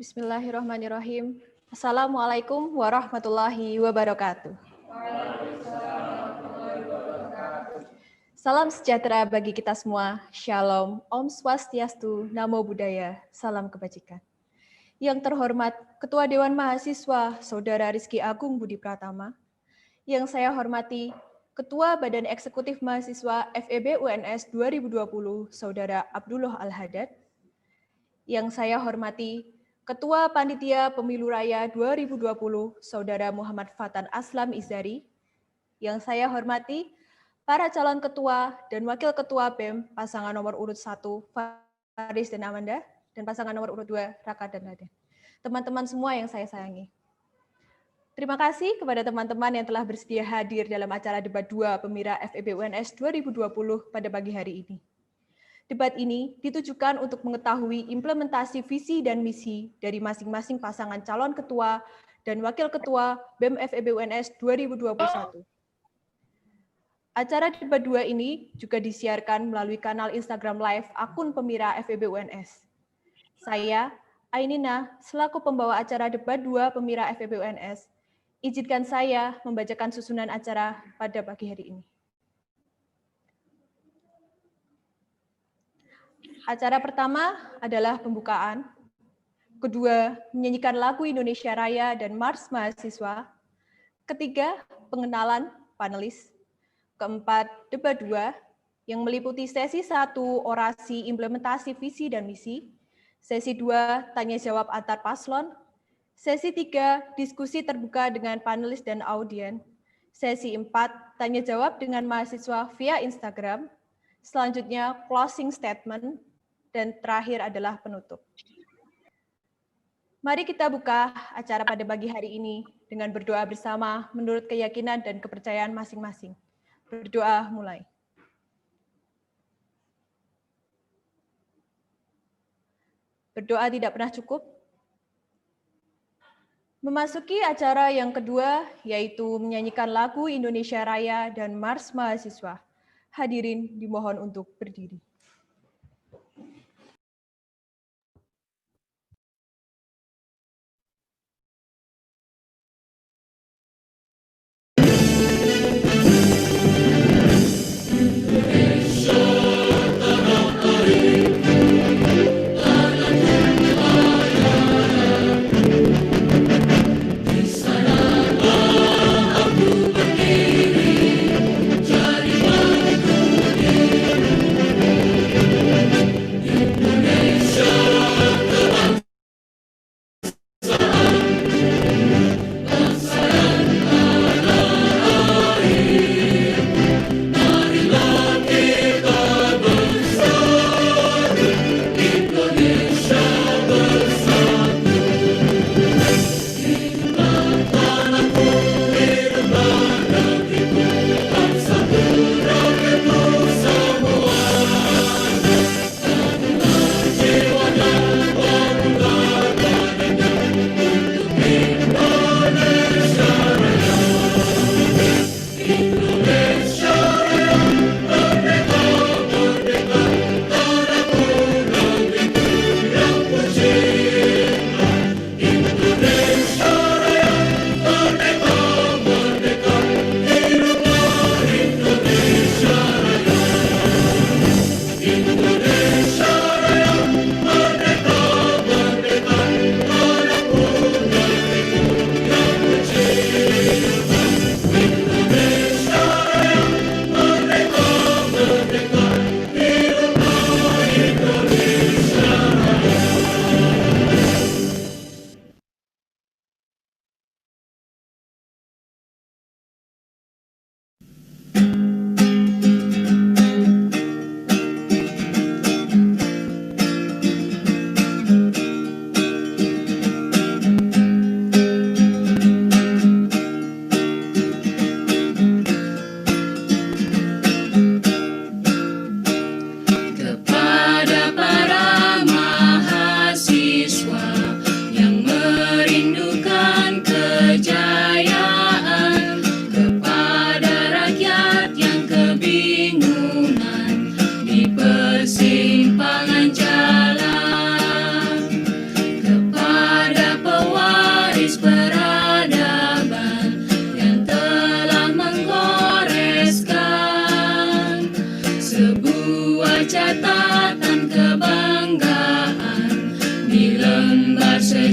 Bismillahirrahmanirrahim. Assalamualaikum warahmatullahi wabarakatuh. Salam sejahtera bagi kita semua. Shalom, Om Swastiastu, Namo Buddhaya, salam kebajikan. Yang terhormat Ketua Dewan Mahasiswa, Saudara Rizky Agung Budi Pratama. Yang saya hormati Ketua Badan Eksekutif Mahasiswa FEB UNS 2020, Saudara Abdullah Al-Haddad. Yang saya hormati Ketua Panitia Pemilu Raya 2020, Saudara Muhammad Fatan Aslam Izari. Yang saya hormati para calon ketua dan wakil ketua BEM pasangan nomor urut 1, Faris dan Amanda, dan pasangan nomor urut 2, Raka dan Raden. Teman-teman semua yang saya sayangi. Terima kasih kepada teman-teman yang telah bersedia hadir dalam acara debat 2 Pemira FEB UNS 2020 pada pagi hari ini. Debat ini ditujukan untuk mengetahui implementasi visi dan misi dari masing-masing pasangan calon ketua dan wakil ketua BEM FEB UNS 2021. Acara debat 2 ini juga disiarkan melalui kanal Instagram Live akun Pemira FEB UNS. Saya, Ainina, selaku pembawa acara debat 2 Pemira FEB UNS, izinkan saya membacakan susunan acara pada pagi hari ini. Acara pertama adalah pembukaan, kedua menyanyikan lagu Indonesia Raya dan Mars Mahasiswa, ketiga pengenalan panelis, keempat debat 2 yang meliputi sesi 1 orasi implementasi visi dan misi, sesi 2 tanya jawab antar paslon, sesi 3 diskusi terbuka dengan panelis dan audien, sesi 4 tanya jawab dengan mahasiswa via Instagram, selanjutnya closing statement, dan terakhir adalah penutup. Mari kita buka acara pada pagi hari ini dengan berdoa bersama menurut keyakinan dan kepercayaan masing-masing. Berdoa mulai. Berdoa tidak pernah cukup. Memasuki acara yang kedua, yaitu menyanyikan lagu Indonesia Raya dan Mars Mahasiswa. Hadirin dimohon untuk berdiri.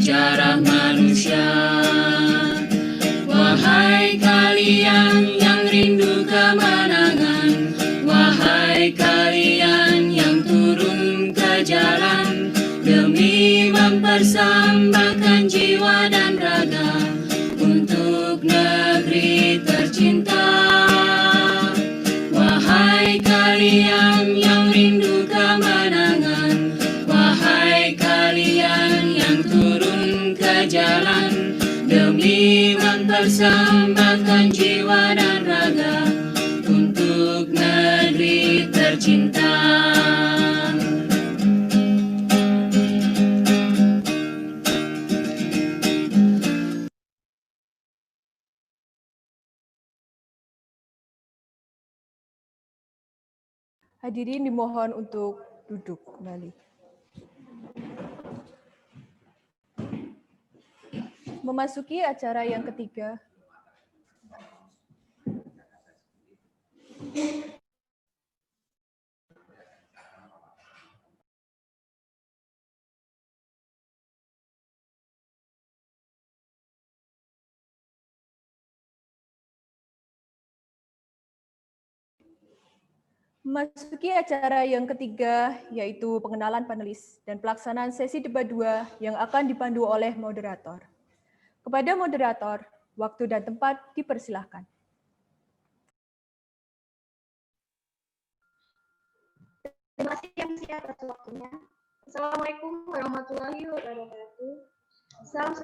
sejarah manusia. Wahai kalian yang rindu kemenangan, wahai kalian yang turun ke jalan demi mempersembahkan jiwa dan raga untuk negeri tercinta. Wahai kalian yang rindu kemenangan, wahai kalian yang turun ke jalan demi mempersembahkan jiwa dan raga untuk negeri tercinta. Hadirin dimohon untuk duduk kembali. Memasuki acara yang ketiga. Memasuki acara yang ketiga, yaitu pengenalan panelis dan pelaksanaan sesi debat 2 yang akan dipandu oleh moderator. Kepada moderator, waktu dan tempat dipersilahkan. Terima kasih yang siap atas waktunya. Assalamualaikum warahmatullahi wabarakatuh. Salam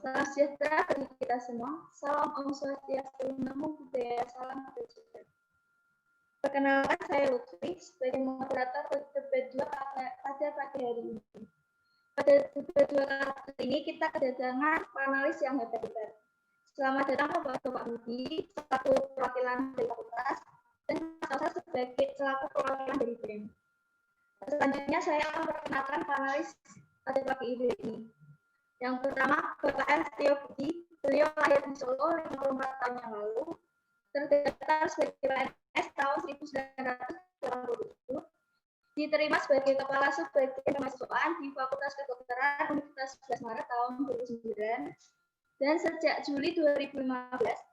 sejahtera bagi kita semua. Salam Om Swastiastu, Namo Buddhaya, salam kebajikan. Perkenalkan, saya Lutfi sebagai moderator debat 2 pada pagi hari ini. Pada debat 2 kali ini kita kedatangan panelis yang hebat-hebat. Selamat datang Bapak Budi, selaku perwakilan dari fakultas, dan Mas Salsa sebagai selaku perwakilan dari BEM. Selanjutnya saya akan memperkenalkan panelis pada pagi ini. Yang pertama, Bapak El Setio Budi. Beliau lahir di Solo 54 tahun yang lalu, terdaftar sebagai PNS tahun 1987, diterima sebagai Kepala Subbagian Kemahasiswaan di Fakultas Kedokteran Universitas 11 Maret tahun 2009, dan sejak Juli 2015,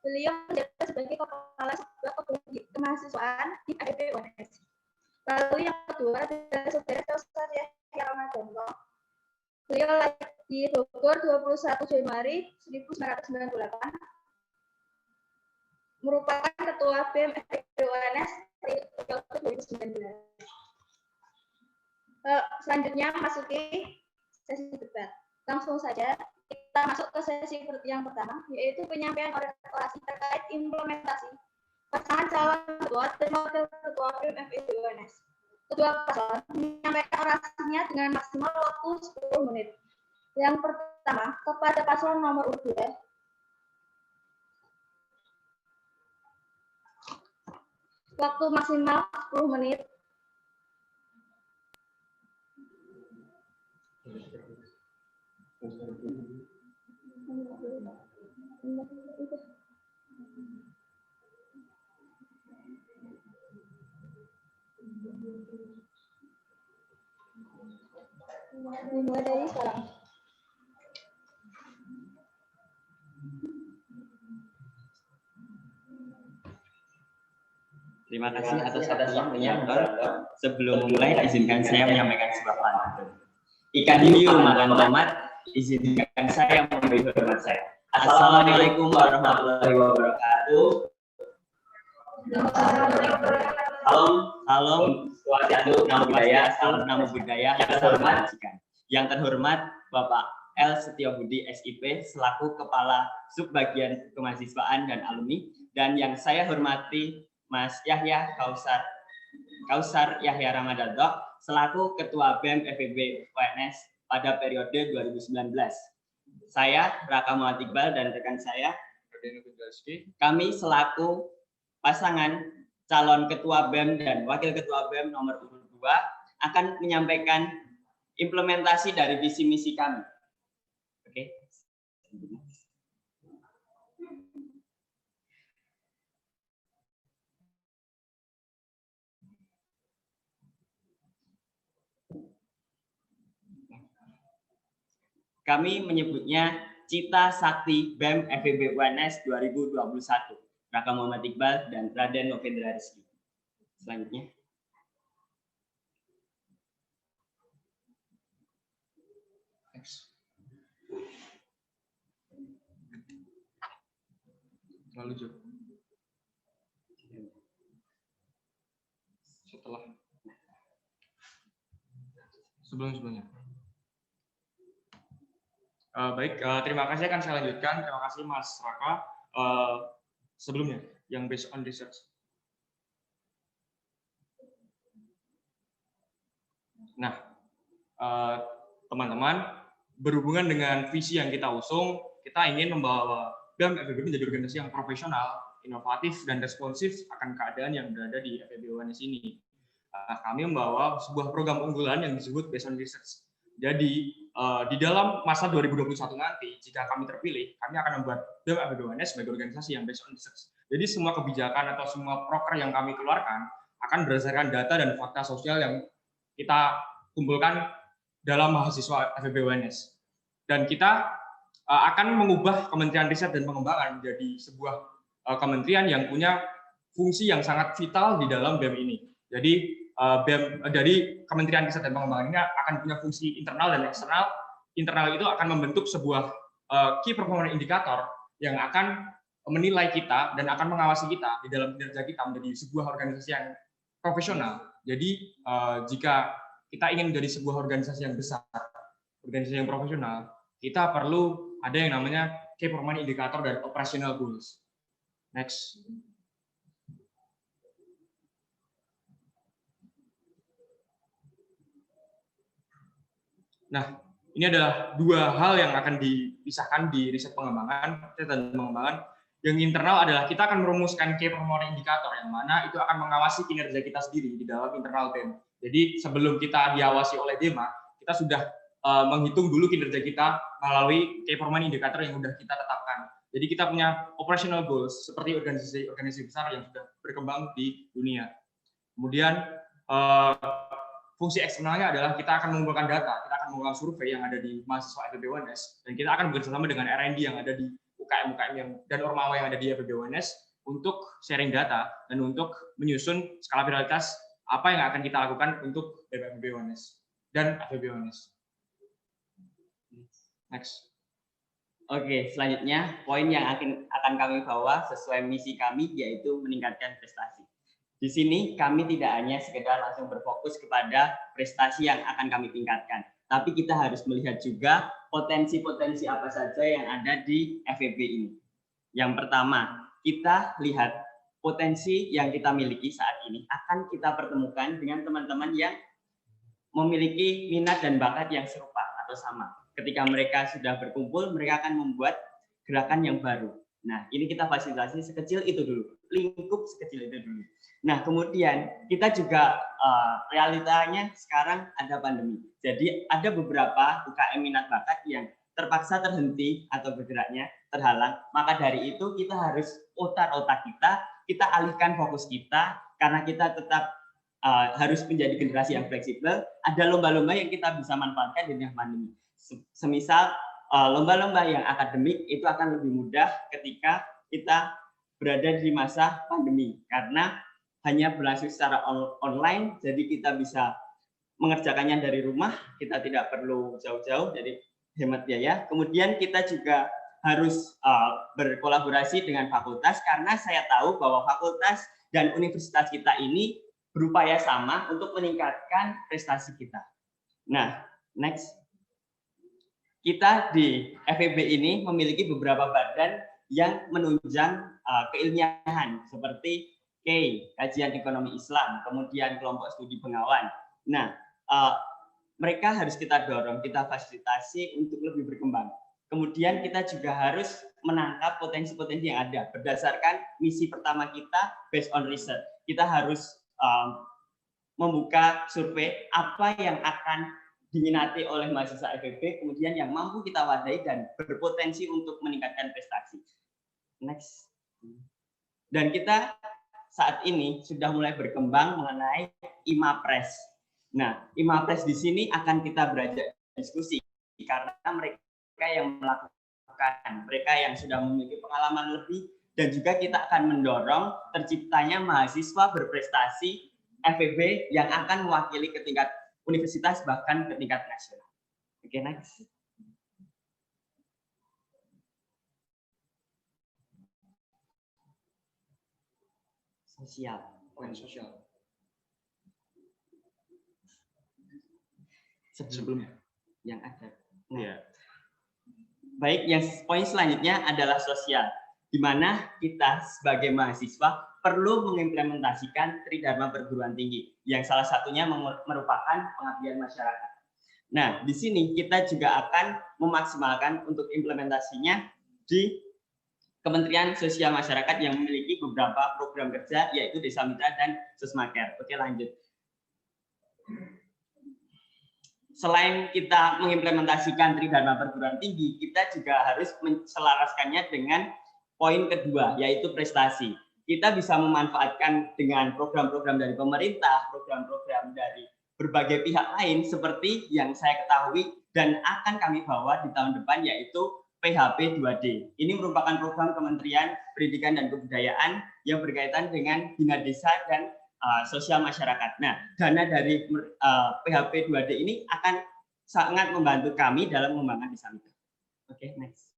beliau menjabat sebagai Kepala Subbagian Kemahasiswaan di FEB UNS. Lalu yang kedua adalah Saudara Kausar Yahya Ramadanto. Beliau lahir di Bogor 21 Januari 1998, merupakan Ketua BEM FEB UNS periode 2019. Selanjutnya masuki sesi debat. Langsung saja kita masuk ke sesi yang pertama, yaitu penyampaian orasi terkait implementasi pasangan calon ketua dan wakil ketua BEM FEB UNS. Kedua paslon menyampaikan orasinya dengan maksimal waktu 10 menit. Yang pertama, kepada paslon nomor urut 2. Waktu maksimal 10 menit. Dimulai dari sekarang. Terima kasih atas waktunya, moderator. Sebelum memulai, izinkan saya menyampaikan sebuah pantun. Ikan hiu makan tomat, izinkan saya memberi hormat saya. Assalamualaikum warahmatullahi wabarakatuh. Salam Swastiastu, Namo Buddhaya, salam Namo Buddhaya, yang terhormat Bapak El Setio Budi SIP selaku Kepala Subbagian Kemahasiswaan dan Alumni, dan yang saya hormati Mas Yahya Kausar Yahya Ramadanto selaku Ketua BEM FEB UNS pada periode 2019. Saya Raka Muhammad Iqbal dan rekan saya kami selaku pasangan calon Ketua BEM dan Wakil Ketua BEM nomor urut 2 akan menyampaikan implementasi dari visi misi kami. Oke. Kami menyebutnya Cita Sakti BEM FEB UNS 2021. Raka Muhammad Iqbal dan Raden Novendra Rizky. Selanjutnya. Lalu setelah sebelumnya. Baik, terima kasih akan saya lanjutkan. Terima kasih Mas Raka. Sebelumnya, yang based on research. Nah, teman-teman, berhubungan dengan visi yang kita usung, kita ingin membawa BEM FEB menjadi organisasi yang profesional, inovatif, dan responsif akan keadaan yang berada di FEB UNS ini. Kami membawa sebuah program unggulan yang disebut based on research. Jadi, di dalam masa 2021 nanti, jika kami terpilih, kami akan membuat BEM FEB UNS sebagai organisasi yang based on research. Jadi, semua kebijakan atau semua proker yang kami keluarkan akan berdasarkan data dan fakta sosial yang kita kumpulkan dalam mahasiswa FEB UNS. Dan kita akan mengubah Kementerian Riset dan Pengembangan menjadi sebuah kementerian yang punya fungsi yang sangat vital di dalam BEM ini. Jadi BEM dari Kementerian Riset dan Pengembangan ini akan punya fungsi internal dan eksternal. Internal itu akan membentuk sebuah key performance indicator yang akan menilai kita dan akan mengawasi kita di dalam kinerja kita menjadi sebuah organisasi yang profesional. Jadi jika kita ingin menjadi sebuah organisasi yang besar, organisasi yang profesional, kita perlu ada yang namanya key performance indicator dan operational goals. Next. Nah, ini adalah dua hal yang akan dipisahkan di riset pengembangan dan pengembangan. Yang internal adalah kita akan merumuskan key performance indicator yang mana itu akan mengawasi kinerja kita sendiri di dalam internal BEM. Jadi sebelum kita diawasi oleh DEMA, kita sudah menghitung dulu kinerja kita melalui key performance indicator yang sudah kita tetapkan. Jadi kita punya operational goals seperti organisasi besar yang sudah berkembang di dunia. Kemudian fungsi eksternalnya adalah kita akan mengumpulkan data, kita akan mengumpulkan survei yang ada di mahasiswa FEB UNS, dan kita akan bekerjasama dengan R&D yang ada di UKM dan Ormawa yang ada di FEB UNS untuk sharing data dan untuk menyusun skala prioritas apa yang akan kita lakukan untuk FEB UNS dan FEB UNS. Next. Oke, selanjutnya poin yang akan kami bawa sesuai misi kami yaitu meningkatkan prestasi. Di sini kami tidak hanya sekedar langsung berfokus kepada prestasi yang akan kami tingkatkan, tapi kita harus melihat juga potensi-potensi apa saja yang ada di FEB ini. Yang pertama, kita lihat potensi yang kita miliki saat ini akan kita pertemukan dengan teman-teman yang memiliki minat dan bakat yang serupa atau sama. Ketika mereka sudah berkumpul, mereka akan membuat gerakan yang baru. Nah, ini kita fasilitasi sekecil itu dulu, lingkup sekecil itu dulu. Nah, kemudian kita juga realitanya sekarang ada pandemi. Jadi ada beberapa UKM minat bakat yang terpaksa terhenti atau bergeraknya terhalang. Maka dari itu kita harus otak kita alihkan fokus kita karena kita tetap harus menjadi generasi yang fleksibel. Ada lomba-lomba yang kita bisa manfaatkan di tengah pandemi. Semisal lomba-lomba yang akademik itu akan lebih mudah ketika kita berada di masa pandemi karena hanya berlangsung secara online, jadi kita bisa mengerjakannya dari rumah, kita tidak perlu jauh-jauh, jadi hemat biaya. Kemudian kita juga harus berkolaborasi dengan fakultas karena saya tahu bahwa fakultas dan universitas kita ini berupaya sama untuk meningkatkan prestasi kita. Nah, next. Kita di FEB ini memiliki beberapa badan yang menunjang keilmiahan seperti Kajian Ekonomi Islam, kemudian kelompok studi pengawan. Nah, mereka harus kita dorong, kita fasilitasi untuk lebih berkembang. Kemudian kita juga harus menangkap potensi-potensi yang ada berdasarkan misi pertama kita based on research. Kita harus membuka survei apa yang akan diminati oleh mahasiswa FEB, kemudian yang mampu kita wadai dan berpotensi untuk meningkatkan prestasi. Next. Dan kita saat ini sudah mulai berkembang mengenai IMAPRES. Nah, IMAPRES di sini akan kita beranjak diskusi karena mereka yang melakukan, mereka yang sudah memiliki pengalaman lebih, dan juga kita akan mendorong terciptanya mahasiswa berprestasi FEB yang akan mewakili ke tingkat universitas bahkan ke tingkat nasional. Oke, next. Sosial, Poin sosial. sebelumnya yang ada. Nah, Iya. baik, yang poin selanjutnya adalah sosial, di mana kita sebagai mahasiswa perlu mengimplementasikan Tridharma perguruan tinggi, yang salah satunya merupakan pengabdian masyarakat. Nah, di sini kita juga akan memaksimalkan untuk implementasinya di Kementerian Sosial Masyarakat yang memiliki beberapa program kerja, yaitu Desa Mitra dan Sesmaker. Oke, lanjut. Selain kita mengimplementasikan Tridharma perguruan tinggi, kita juga harus menselaraskannya dengan poin kedua, yaitu prestasi. Kita bisa memanfaatkan dengan program-program dari pemerintah, program-program dari berbagai pihak lain, seperti yang saya ketahui dan akan kami bawa di tahun depan, yaitu PHP 2D. Ini merupakan program Kementerian Pendidikan dan Kebudayaan yang berkaitan dengan Bina Desa dan Sosial Masyarakat. Nah, dana dari PHP 2D ini akan sangat membantu kami dalam mengembangkan desa mitra. Oke, next.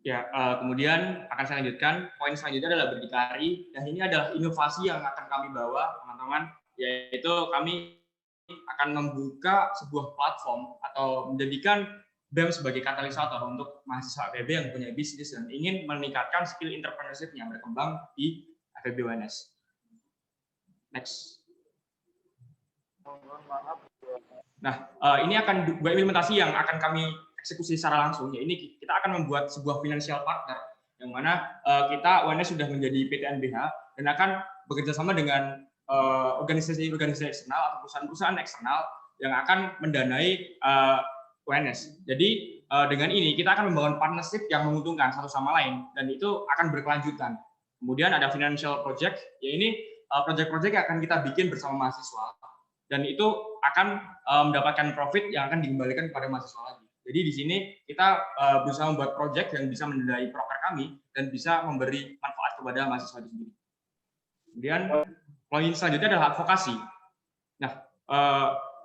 Ya, kemudian akan saya lanjutkan. Poin selanjutnya adalah berdikari. Dan ini adalah inovasi yang akan kami bawa, teman-teman, yaitu kami akan membuka sebuah platform atau menjadikan BEM sebagai katalisator untuk mahasiswa FEB yang punya bisnis dan ingin meningkatkan skill entrepreneurship yang berkembang di FEB UNS. Next. Nah, ini akan dua implementasi yang akan kami eksekusi secara langsung. Ya, ini kita akan membuat sebuah financial partner yang mana kita UNS sudah menjadi PTNBH dan akan bekerja sama dengan organisasi-organisasi eksternal atau perusahaan-perusahaan eksternal yang akan mendanai UNS. Jadi dengan ini kita akan membangun partnership yang menguntungkan satu sama lain dan itu akan berkelanjutan. Kemudian ada financial project, ya ini project-project yang akan kita bikin bersama mahasiswa dan itu akan mendapatkan profit yang akan dikembalikan kepada mahasiswa lagi. Jadi di sini kita berusaha membuat project yang bisa mendanai proker kami dan bisa memberi manfaat kepada mahasiswa itu sendiri. Kemudian poin selanjutnya adalah advokasi. Nah,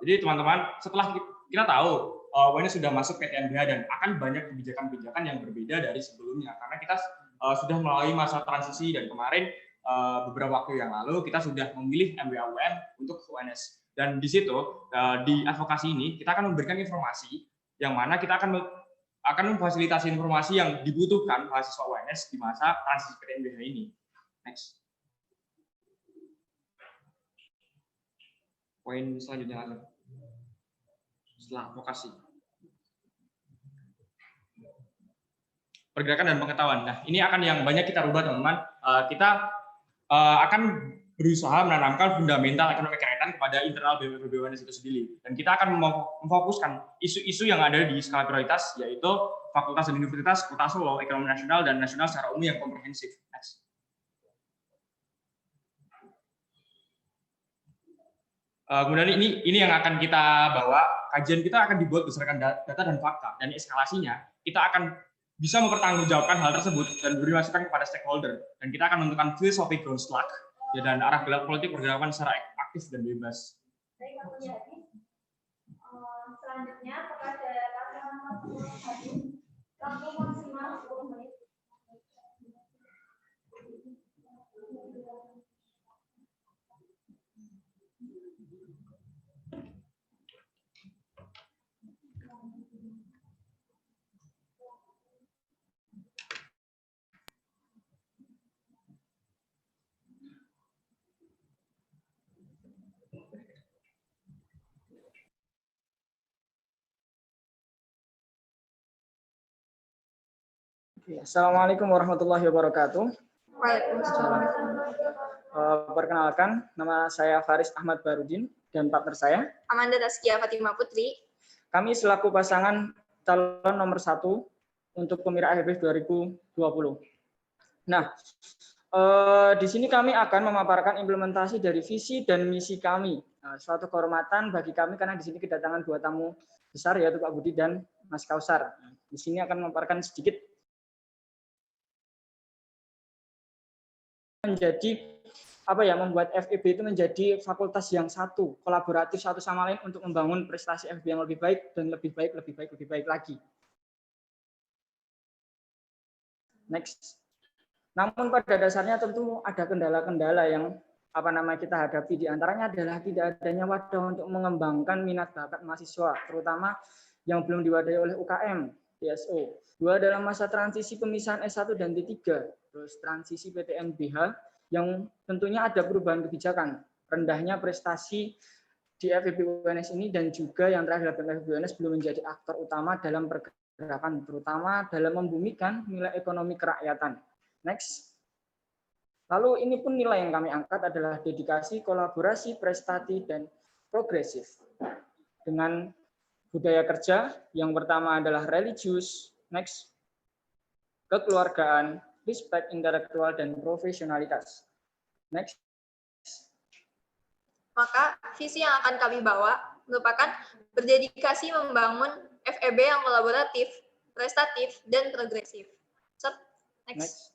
jadi teman-teman, setelah kita tahu UNS sudah masuk PTNBH dan akan banyak kebijakan-kebijakan yang berbeda dari sebelumnya karena kita sudah melalui masa transisi dan kemarin beberapa waktu yang lalu kita sudah memilih MBAUM untuk UNS dan di situ di advokasi ini kita akan memberikan informasi yang mana kita akan memfasilitasi informasi yang dibutuhkan mahasiswa UNS di masa transisi PTNBH ini. Next. Poin selanjutnya lagi. Setelah advokasi. Pergerakan dan pengetahuan. Nah, ini akan yang banyak kita rubah, teman-teman. Kita akan berusaha menanamkan fundamental ekonomi kerakyatan kepada internal BEM UNS itu sendiri. Dan kita akan memfokuskan isu-isu yang ada di skala prioritas, yaitu fakultas dan universitas, Kota Solo, ekonomi nasional, dan nasional secara umum yang komprehensif. Next. Kemudian ini yang akan kita bawa, kajian kita akan dibuat berdasarkan data dan fakta, dan eskalasinya kita akan bisa mempertanggungjawabkan hal tersebut dan beri masukan kepada stakeholder, dan kita akan menentukan filosofi ground slug dan arah gerak politik pergerakan secara aktif dan bebas. Baik, Pak Mujahid. Selanjutnya kepada pasangan nomor 1, waktu maksimal 10 menit. Assalamualaikum warahmatullahi wabarakatuh. Waalaikumsalam. Perkenalkan, nama saya Faris Ahmad Barudin dan partner saya Amanda Taskia Fatimah Putri. Kami selaku pasangan calon nomor 1 untuk Pemira FEB 2020. Nah, di sini kami akan memaparkan implementasi dari visi dan misi kami suatu kehormatan bagi kami karena di sini kedatangan dua tamu besar yaitu Pak Budi dan Mas Kausar. Di sini akan memaparkan sedikit menjadi membuat FEB itu menjadi fakultas yang satu, kolaboratif satu sama lain untuk membangun prestasi FEB yang lebih baik dan lebih baik lagi. Next. Namun pada dasarnya tentu ada kendala-kendala yang kita hadapi, di antaranya adalah tidak adanya wadah untuk mengembangkan minat bakat mahasiswa, terutama yang belum diwadahi oleh UKM, DSO. Dua, dalam masa transisi pemisahan S1 dan D3, terus transisi PTN-BH, yang tentunya ada perubahan kebijakan, rendahnya prestasi di FEB UNS ini, dan juga yang terakhir FEB UNS belum menjadi aktor utama dalam pergerakan, terutama dalam membumikan nilai ekonomi kerakyatan. Next. Lalu ini pun nilai yang kami angkat adalah dedikasi, kolaborasi, prestasi, dan progresif. Dengan budaya kerja, yang pertama adalah religius, next, kekeluargaan, respect intelektual, dan profesionalitas. Next. Maka visi yang akan kami bawa merupakan berdedikasi membangun FEB yang kolaboratif, prestatif, dan progresif. Next.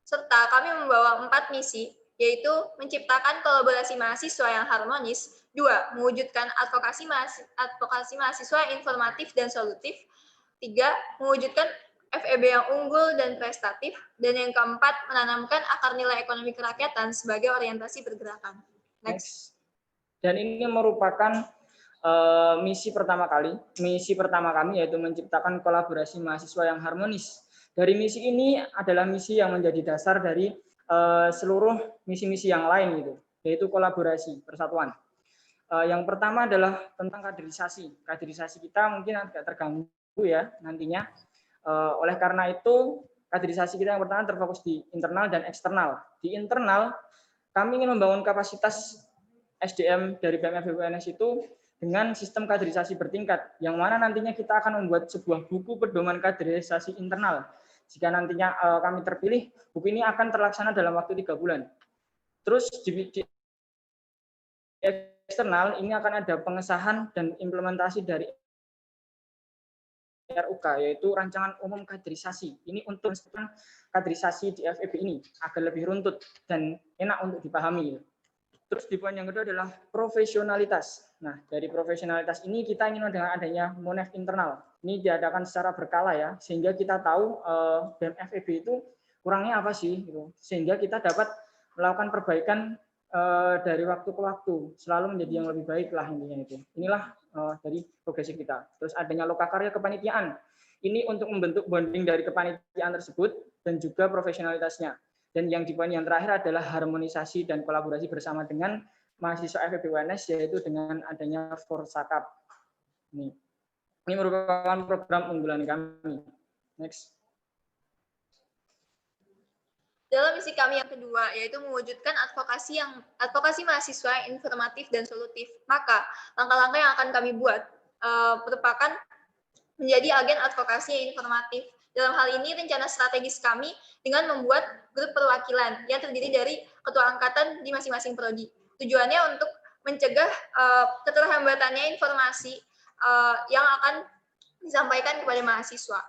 Serta kami membawa 4 misi, yaitu menciptakan kolaborasi mahasiswa yang harmonis, 2, mewujudkan advokasi mahasiswa yang informatif dan solutif, 3, mewujudkan FEB yang unggul dan prestatif, dan yang keempat, menanamkan akar nilai ekonomi kerakyatan sebagai orientasi pergerakan. Next. Dan ini merupakan misi pertama kami, yaitu menciptakan kolaborasi mahasiswa yang harmonis. Dari misi ini adalah misi yang menjadi dasar dari seluruh misi-misi yang lain, yaitu kolaborasi, persatuan. Yang pertama adalah tentang kaderisasi. Kaderisasi kita mungkin agak terganggu ya nantinya. Oleh karena itu, kaderisasi kita yang pertama terfokus di internal dan eksternal. Di internal, kami ingin membangun kapasitas SDM dari BMFB UNS itu dengan sistem kaderisasi bertingkat, yang mana nantinya kita akan membuat sebuah buku pedoman kaderisasi internal. Jika nantinya kami terpilih, buku ini akan terlaksana dalam waktu 3 bulan. Terus di eksternal, ini akan ada pengesahan dan implementasi dari RUK, yaitu Rancangan Umum Kaderisasi. Ini untuk menstabilkan kaderisasi di FEB ini agar lebih runtut dan enak untuk dipahami. Terus di poin yang kedua adalah profesionalitas. Nah, dari profesionalitas ini kita ingin dengan adanya monef internal. Ini diadakan secara berkala ya, sehingga kita tahu BEM FEB itu kurangnya apa sih, gitu. Sehingga kita dapat melakukan perbaikan dari waktu ke waktu, selalu menjadi yang lebih baik lah intinya itu. Inilah dari progresif kita. Terus adanya lokakarya kepanitiaan. Ini untuk membentuk bonding dari kepanitiaan tersebut dan juga profesionalitasnya. Dan yang di poin yang terakhir adalah harmonisasi dan kolaborasi bersama dengan mahasiswa FEB UNS, yaitu dengan adanya Forsakap. Ini merupakan program unggulan kami. Next. Dalam misi kami yang kedua, yaitu mewujudkan advokasi mahasiswa yang informatif dan solutif. Maka langkah-langkah yang akan kami buat merupakan menjadi agen advokasi yang informatif. Dalam hal ini, rencana strategis kami dengan membuat grup perwakilan yang terdiri dari ketua angkatan di masing-masing prodi. Tujuannya untuk mencegah keterhambatannya informasi yang akan disampaikan kepada mahasiswa.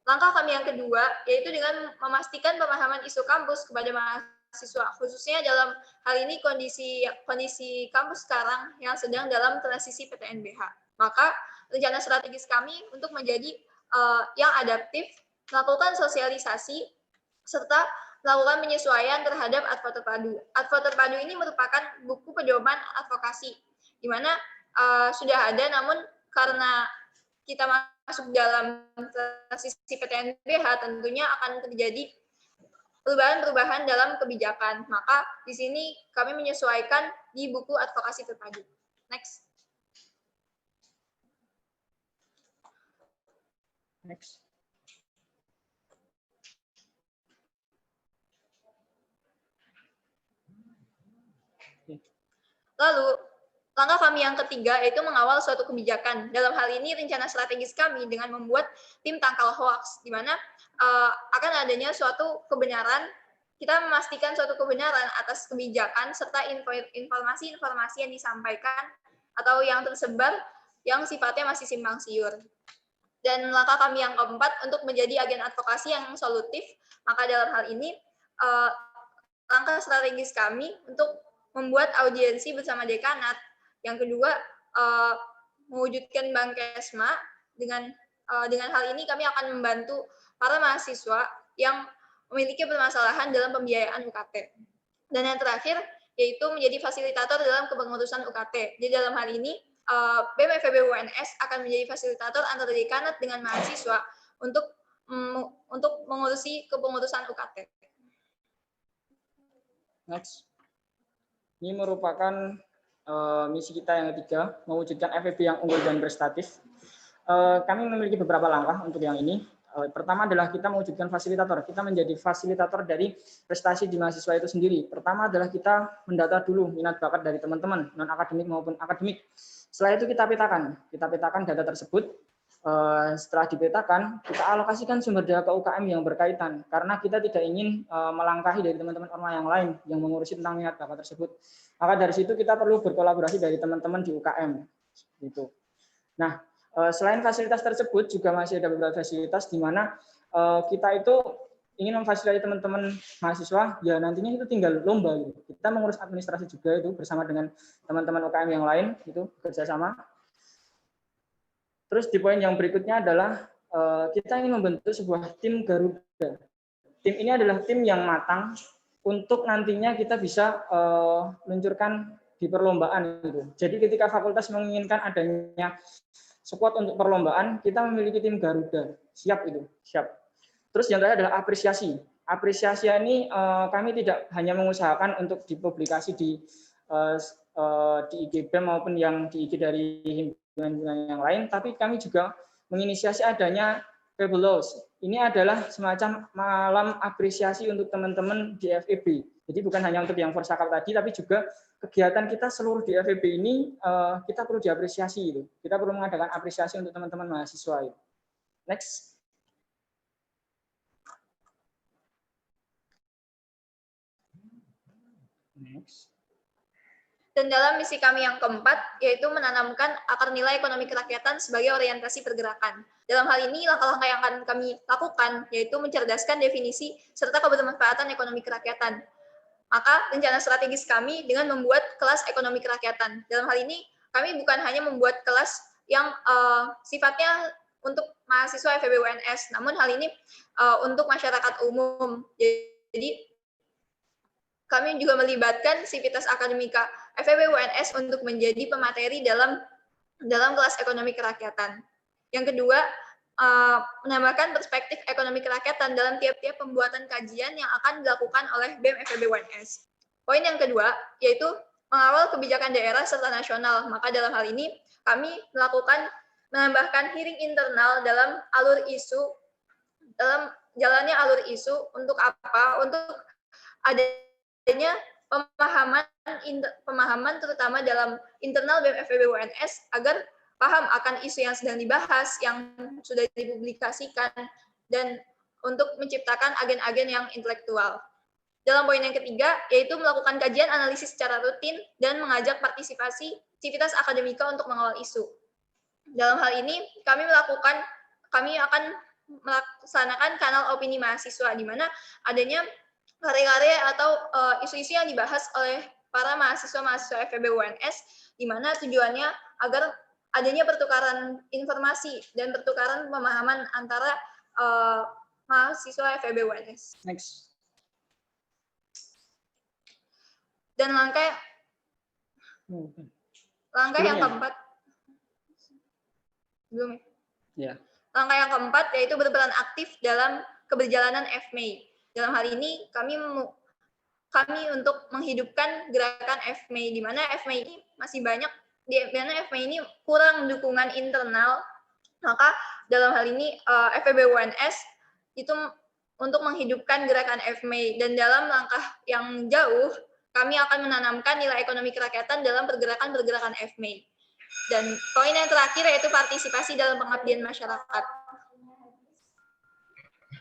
Langkah kami yang kedua, yaitu dengan memastikan pemahaman isu kampus kepada mahasiswa, khususnya dalam hal ini kondisi kampus sekarang yang sedang dalam transisi PTN-BH. Maka rencana strategis kami untuk menjadi yang adaptif, melakukan sosialisasi, serta melakukan penyesuaian terhadap Advo Terpadu. Advo Terpadu ini merupakan buku pedoman advokasi, di mana sudah ada, namun karena kita masuk dalam transisi PTN-BH, tentunya akan terjadi perubahan-perubahan dalam kebijakan. Maka di sini kami menyesuaikan di buku advokasi terpadu. Next. Next. Lalu, langkah kami yang ketiga yaitu mengawal suatu kebijakan. Dalam hal ini, rencana strategis kami dengan membuat tim tangkal hoaks, di mana akan adanya suatu kebenaran kita memastikan suatu kebenaran atas kebijakan serta informasi-informasi yang disampaikan atau yang tersebar yang sifatnya masih simpang siur. Dan langkah kami yang keempat untuk menjadi agen advokasi yang solutif, maka dalam hal ini langkah strategis kami untuk membuat audiensi bersama dekanat. Yang kedua, mewujudkan Bankesma. Dengan hal ini kami akan membantu para mahasiswa yang memiliki permasalahan dalam pembiayaan UKT. Dan yang terakhir, yaitu menjadi fasilitator dalam kepengurusan UKT. Di dalam hal ini, BEM FEB UNS akan menjadi fasilitator antara dekanat dengan mahasiswa untuk mengurusi kepengurusan UKT. Next. Ini merupakan misi kita yang ketiga, mewujudkan FEB yang unggul dan prestatif. Kami memiliki beberapa langkah untuk yang ini. Pertama adalah kita mewujudkan fasilitator. Kita menjadi fasilitator dari prestasi di mahasiswa itu sendiri. Pertama adalah kita mendata dulu minat bakat dari teman-teman, non-akademik maupun akademik. Setelah itu kita petakan data tersebut. Setelah dipetakan, kita alokasikan sumber daya ke UKM yang berkaitan. Karena kita tidak ingin melangkahi dari teman-teman orma yang lain yang mengurusi tentang minat bakat tersebut. Maka dari situ kita perlu berkolaborasi dari teman-teman di UKM. Gitu. Nah, selain fasilitas tersebut juga masih ada beberapa fasilitas di mana kita itu ingin memfasilitasi teman-teman mahasiswa, ya nantinya itu tinggal lomba gitu. Kita mengurus administrasi juga itu bersama dengan teman-teman UKM yang lain itu kerjasama. Terus di poin yang berikutnya adalah kita ingin membentuk sebuah tim Garuda. Tim ini adalah tim yang matang untuk nantinya kita bisa luncurkan di perlombaan gitu. Jadi ketika fakultas menginginkan adanya squad untuk perlombaan, kita memiliki tim Garuda. Siap itu, siap. Terus yang terakhir adalah apresiasi. Apresiasi ini kami tidak hanya mengusahakan untuk dipublikasi di IG BEM maupun yang di IG dari himpunan yang lain, tapi kami juga menginisiasi adanya Fabulos. Ini adalah semacam malam apresiasi untuk teman-teman di FEB. Jadi bukan hanya untuk yang Forsakap tadi, tapi juga kegiatan kita seluruh di FEB ini kita perlu diapresiasi itu. Kita perlu mengadakan apresiasi untuk teman-teman mahasiswa itu. Next. Next. Dan dalam misi kami yang keempat, yaitu menanamkan akar nilai ekonomi kerakyatan sebagai orientasi pergerakan. Dalam hal ini, langkah-langkah yang akan kami lakukan, yaitu mencerdaskan definisi serta kebermanfaatan ekonomi kerakyatan. Maka, rencana strategis kami dengan membuat kelas ekonomi kerakyatan. Dalam hal ini, kami bukan hanya membuat kelas yang sifatnya untuk mahasiswa FEB UNS, namun hal ini untuk masyarakat umum. Jadi, kami juga melibatkan Sivitas Akademika FEB UNS untuk menjadi pemateri dalam kelas ekonomi kerakyatan. Yang kedua, menambahkan perspektif ekonomi kerakyatan dalam tiap-tiap pembuatan kajian yang akan dilakukan oleh BEM FEB UNS. Poin yang kedua, yaitu mengawal kebijakan daerah serta nasional. Maka dalam hal ini, kami menambahkan hearing internal dalam jalannya alur isu untuk apa? Untuk adanya pemahaman terutama dalam internal BEM FEB UNS agar paham akan isu yang sedang dibahas, yang sudah dipublikasikan, dan untuk menciptakan agen-agen yang intelektual. Dalam poin yang ketiga, yaitu melakukan kajian analisis secara rutin dan mengajak partisipasi Sivitas Akademika untuk mengawal isu. Dalam hal ini, kami akan melaksanakan kanal opini mahasiswa, di mana adanya karya-karya atau isu-isu yang dibahas oleh para mahasiswa-mahasiswa FEB UNS, di mana tujuannya agar adanya pertukaran informasi dan pertukaran pemahaman antara mahasiswa FEB UNS. Next. Dan langkah yang keempat, belum ya? Langkah yang keempat yaitu berperan aktif dalam keberjalanan FMEI. Dalam hal ini kami untuk menghidupkan gerakan FMEI, di mana FMEI ini masih banyak, di mana FMEI ini kurang dukungan internal. Maka dalam hal ini FEB UNS itu untuk menghidupkan gerakan FMEI, dan dalam langkah yang jauh kami akan menanamkan nilai ekonomi kerakyatan dalam pergerakan FMEI. Dan poin yang terakhir yaitu partisipasi dalam pengabdian masyarakat.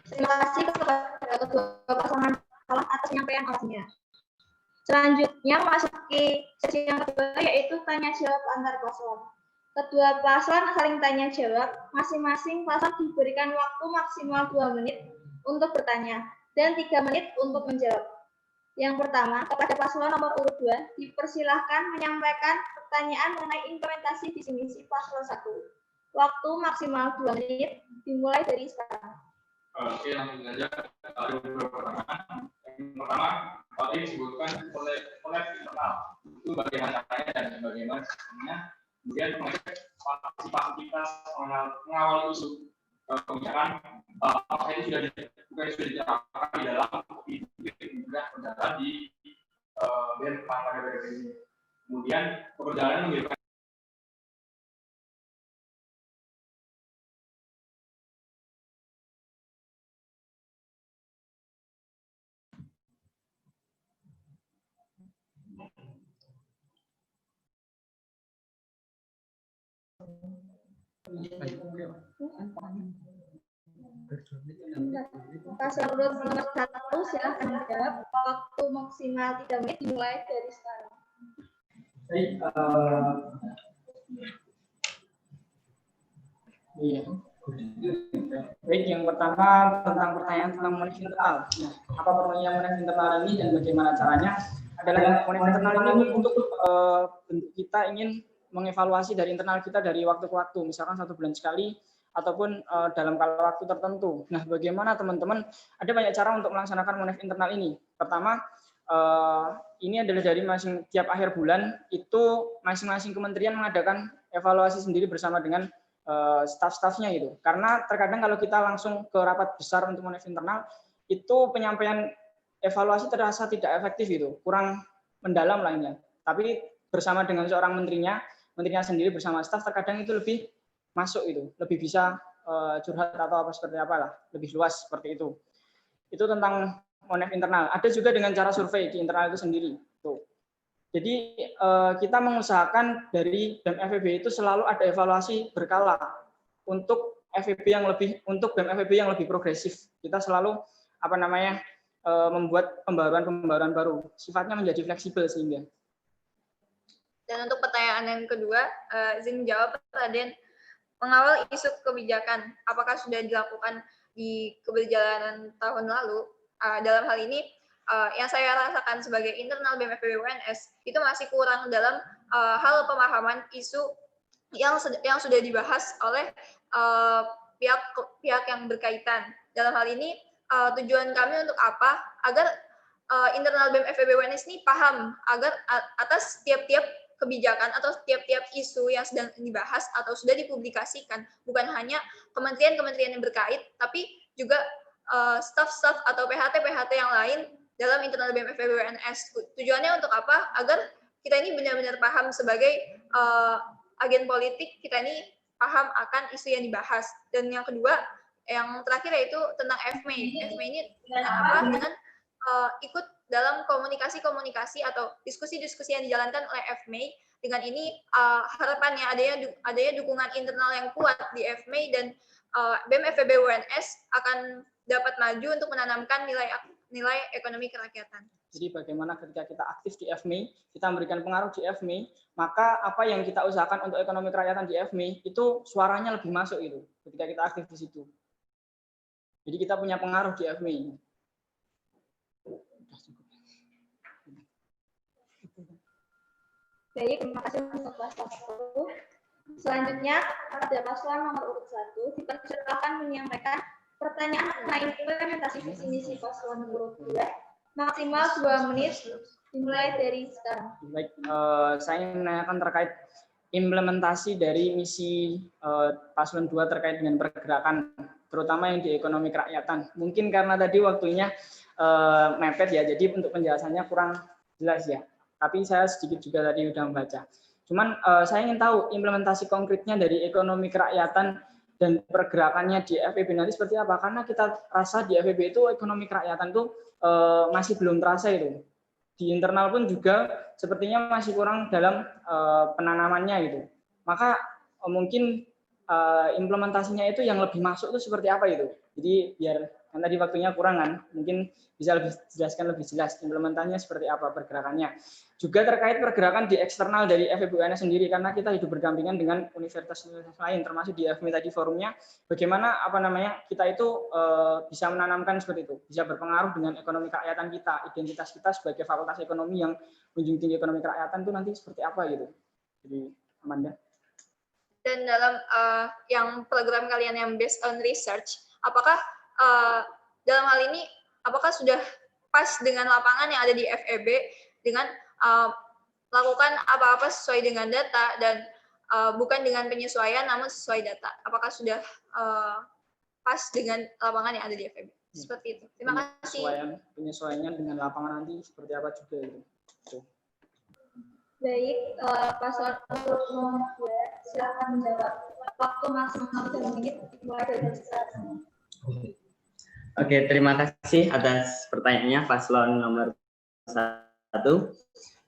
Terima kasih kepada ketua pasangan masalah atas penyampaian orasinya. Selanjutnya memasuki sesi yang kedua, yaitu tanya jawab antar paslon. Kedua paslon saling tanya jawab, masing-masing paslon diberikan waktu maksimal 2 menit untuk bertanya dan 3 menit untuk menjawab. Yang pertama, kepada paslon nomor urut 2, dipersilahkan menyampaikan pertanyaan mengenai implementasi visi misi paslon 1. Waktu maksimal 2 menit, dimulai dari sekarang. Oke, langsung saja. Yang pertama, tadi disebutkan oleh internal. Itu bagaimana caranya dan bagaimana caranya. Kemudian partisipasi kita mengawal isu kebijakan. Apakah itu sudah diterapkan di dalam berjalan di pada BRP ini. Kemudian keberjalanan menjadi Paslon urut nomor 1 silahkan menjawab. Waktu maksimal 3 menit dimulai dari sekarang. Baik, yang pertama tentang pertanyaan tentang monef internal. Nah, apa perlunya monef internal ini dan bagaimana caranya? Adalah monef internal ini untuk kita ingin mengevaluasi dari internal kita dari waktu ke waktu, misalkan 1 bulan sekali ataupun dalam waktu tertentu. Nah, bagaimana teman-teman? Ada banyak cara untuk melaksanakan monef internal ini. Pertama, ini adalah dari tiap akhir bulan itu masing-masing kementerian mengadakan evaluasi sendiri bersama dengan staf-stafnya itu. Karena terkadang kalau kita langsung ke rapat besar untuk monef internal, itu penyampaian evaluasi terasa tidak efektif itu, kurang mendalam lainnya. Tapi bersama dengan seorang menterinya sendiri bersama staf terkadang itu lebih masuk itu, lebih bisa curhat atau apa seperti apalah, lebih luas seperti itu. Itu tentang monef internal. Ada juga dengan cara survei di internal itu sendiri. Tuh. Jadi kita mengusahakan dari BEM FEB itu selalu ada evaluasi berkala untuk FEB yang lebih BEM FEB yang lebih progresif. Kita selalu membuat pembaruan baru. Sifatnya menjadi fleksibel sehingga. Dan untuk pertanyaan yang kedua, izin jawab Raden. Mengawal isu kebijakan, apakah sudah dilakukan di keberjalanan tahun lalu? Dalam hal ini, yang saya rasakan sebagai internal BEM FEB UNS itu masih kurang dalam hal pemahaman isu yang sudah dibahas oleh pihak yang berkaitan. Dalam hal ini, tujuan kami untuk apa? Agar internal BEM FEB UNS ini paham agar atas tiap-tiap kebijakan atau tiap-tiap isu yang sedang dibahas atau sudah dipublikasikan, bukan hanya kementerian-kementerian yang berkait, tapi juga staf-staf atau PHT-PHT yang lain dalam internal BEM FEB UNS. Tujuannya untuk apa? Agar kita ini benar-benar paham sebagai agen politik, kita ini paham akan isu yang dibahas. Dan yang kedua, yang terakhir yaitu tentang FMEI. FMEI ini dengan apa? Dengan ikut dalam komunikasi-komunikasi atau diskusi-diskusi yang dijalankan oleh FMEI. Dengan ini harapannya adanya dukungan internal yang kuat di FMEI dan BEM FEB UNS akan dapat maju untuk menanamkan nilai ekonomi kerakyatan. Jadi bagaimana ketika kita aktif di FMEI, kita memberikan pengaruh di FMEI, maka apa yang kita usahakan untuk ekonomi kerakyatan di FMEI itu suaranya lebih masuk itu ketika kita aktif di situ. Jadi kita punya pengaruh di FMEI. Baik, terima kasih untuk paslon 1. Selanjutnya, pada paslon nomor urut 1 dipersilakan menyampaikan pertanyaan mengenai implementasi visi misi paslon urut 2 maksimal 2 menit dimulai dari sekarang. Baik, saya ingin menanyakan terkait implementasi dari misi paslon 2 terkait dengan pergerakan, terutama yang di ekonomi kerakyatan. Mungkin karena tadi waktunya mepet ya, jadi untuk penjelasannya kurang jelas ya. Tapi saya sedikit juga tadi sudah membaca. Cuman saya ingin tahu implementasi konkretnya dari ekonomi kerakyatan dan pergerakannya di FEB nanti seperti apa. Karena kita rasa di FEB itu ekonomi kerakyatan itu masih belum terasa itu. Di internal pun juga sepertinya masih kurang dalam penanamannya gitu. Maka mungkin implementasinya itu yang lebih masuk itu seperti apa itu? Jadi biar kan tadi waktunya kurang kan, mungkin bisa lebih jelaskan lebih jelas implementasinya seperti apa pergerakannya. Juga terkait pergerakan di eksternal dari FEB UNS sendiri, karena kita hidup berdampingan dengan universitas-universitas lain, termasuk di FMI tadi forumnya, bagaimana kita itu bisa menanamkan seperti itu, bisa berpengaruh dengan ekonomi kerakyatan kita, identitas kita sebagai fakultas ekonomi yang menjunjung tinggi ekonomi kerakyatan itu nanti seperti apa gitu. Jadi Amanda. Dan dalam yang program kalian yang based on research, apakah dalam hal ini apakah sudah pas dengan lapangan yang ada di FEB dengan melakukan apa-apa sesuai dengan data dan bukan dengan penyesuaian namun sesuai data? Apakah sudah pas dengan lapangan yang ada di FEB? Seperti itu. Terima kasih. Penyesuaiannya dengan lapangan nanti seperti apa juga gitu. Baik, paslon nomor 2, silakan menjawab. Waktu maksimal 3 menit, mulai dari sekarang. Oke, terima kasih atas pertanyaannya paslon nomor 1.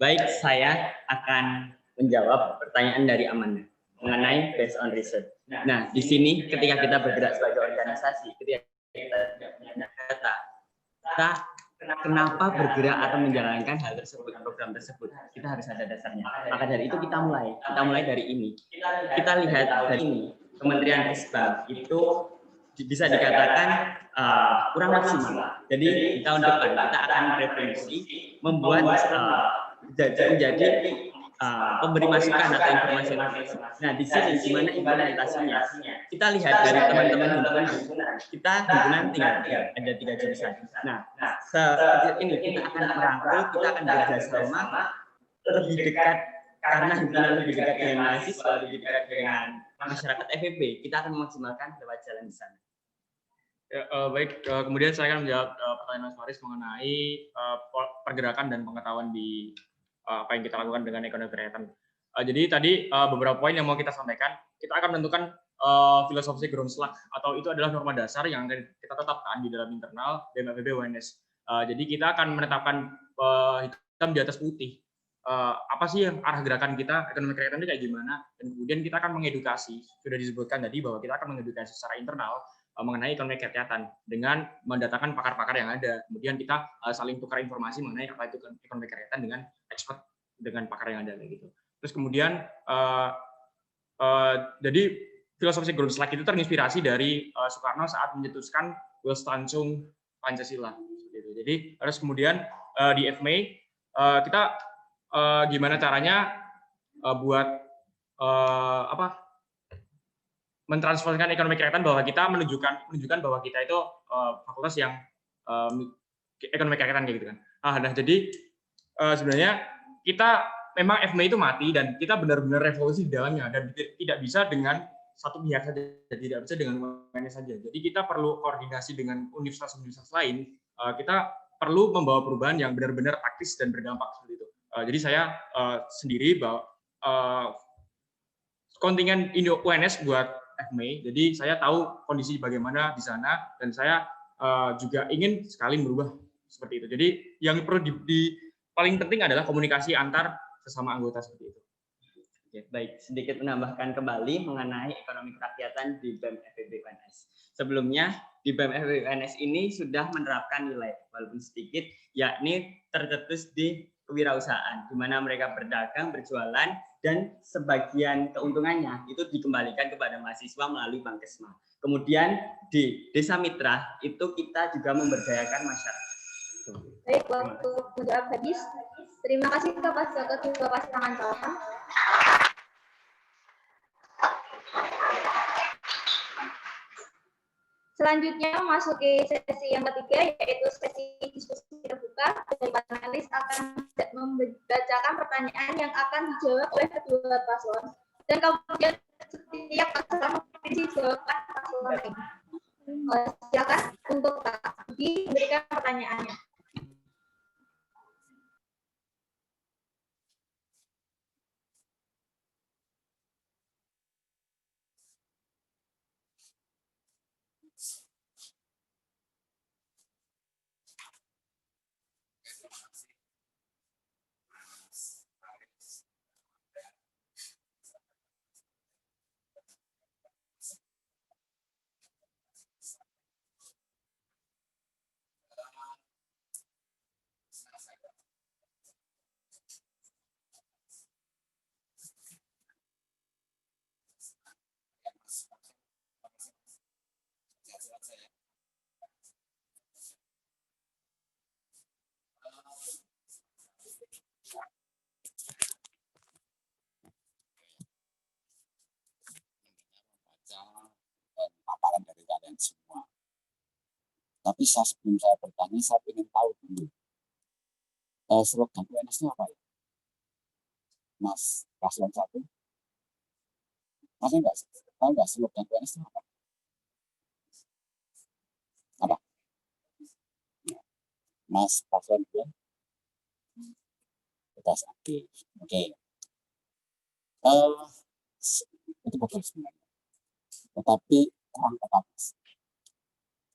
Baik, saya akan menjawab pertanyaan dari Amanda mengenai based on research. Nah, di sini ketika kita bergerak sebagai organisasi, ketika kita punya data, kita kenapa bergerak atau menjalankan hal tersebut, program tersebut, kita harus ada dasarnya. Maka dari itu kita mulai dari ini. Kita lihat dari ini, Kementerian Risbang itu bisa dikatakan kurang maksimal. Jadi di tahun depan kita akan revolusi membuat menjadi pemberi masukan atau informasi. Nah, di sini gimana implementasinya? Kita lihat dari teman-teman himpunan, himpunan tinggal ada 3 jurusan. Nah, seperti ini kita akan merangkul, kita akan bekerja sama lebih dekat karena himpunan lebih dekat dengan mahasiswa, lebih dekat dengan masyarakat FEB. Kita akan memaksimalkan lewat jalan di sana. Ya, baik, kemudian saya akan menjawab pertanyaan Mas Faris mengenai pergerakan dan pengetahuan di apa yang kita lakukan dengan ekonomi kerakyatan. Jadi tadi beberapa poin yang mau kita sampaikan, kita akan menentukan filosofi Grundslag atau itu adalah norma dasar yang akan kita tetapkan di dalam internal BEM FEB UNS. Jadi kita akan menetapkan hitam di atas putih. Apa sih yang arah gerakan kita, ekonomi kerakyatan itu kayak gimana, dan kemudian kita akan mengedukasi, sudah disebutkan tadi bahwa kita akan mengedukasi secara internal mengenai ekonomi kerakyatan dengan mendatangkan pakar-pakar yang ada. Kemudian kita saling tukar informasi mengenai apa itu ekonomi kerakyatan dengan expert, dengan pakar yang ada gitu. Terus kemudian jadi filosofi Grundslag itu terinspirasi dari Soekarno saat mencetuskan Willstandsung Pancasila. Gitu. Jadi terus kemudian di FMI kita gimana caranya buat mentransformasikan ekonomi kerakyatan, bahwa kita menunjukkan bahwa kita itu fakultas yang ekonomi kerakyatan kayak gitu kan. Nah jadi sebenarnya kita memang FMI itu mati dan kita benar-benar revolusi di dalamnya, dan tidak bisa dengan satu pihak saja, tidak bisa dengan UNS saja. Jadi kita perlu koordinasi dengan universitas-universitas lain. Kita perlu membawa perubahan yang benar-benar praktis dan berdampak seperti itu. Jadi saya sendiri bahwa kontingen UNS buat FMI, jadi saya tahu kondisi bagaimana di sana, dan saya juga ingin sekali merubah seperti itu. Jadi yang perlu paling penting adalah komunikasi antar sesama anggota seperti itu. Oke, baik, sedikit menambahkan kembali mengenai ekonomi kerakyatan di BEM FEB UNS. Sebelumnya di BEM FEB UNS ini sudah menerapkan nilai walaupun sedikit, yakni tercetus di kewirausahaan, di mana mereka berdagang, berjualan, dan sebagian keuntungannya itu dikembalikan kepada mahasiswa melalui Bankesma. Kemudian di Desa Mitra itu kita juga memberdayakan masyarakat. Baik, waktu menjawab habis. Terima kasih kepada ketua pasangan calon. Selanjutnya memasuki sesi yang ketiga, yaitu sesi diskusi terbuka. Dari panelis akan membacakan pertanyaan yang akan dijawab oleh kedua paslon, dan kemudian setiap paslon memiliki jawaban paslon lain. Silakan untuk Kak Budi memberikan pertanyaannya. kalian semua. Tapi sebelum saya bertanya, saya ingin tahu dulu. Slogan UNS-nya apa ya? Mas Paslon 1? Masnya tahu nggak slogan UNS-nya apa? Apa? Mas Paslon 2? Bebas aktif. Oke. Itu betul sebenarnya. Tetapi kurang tepat.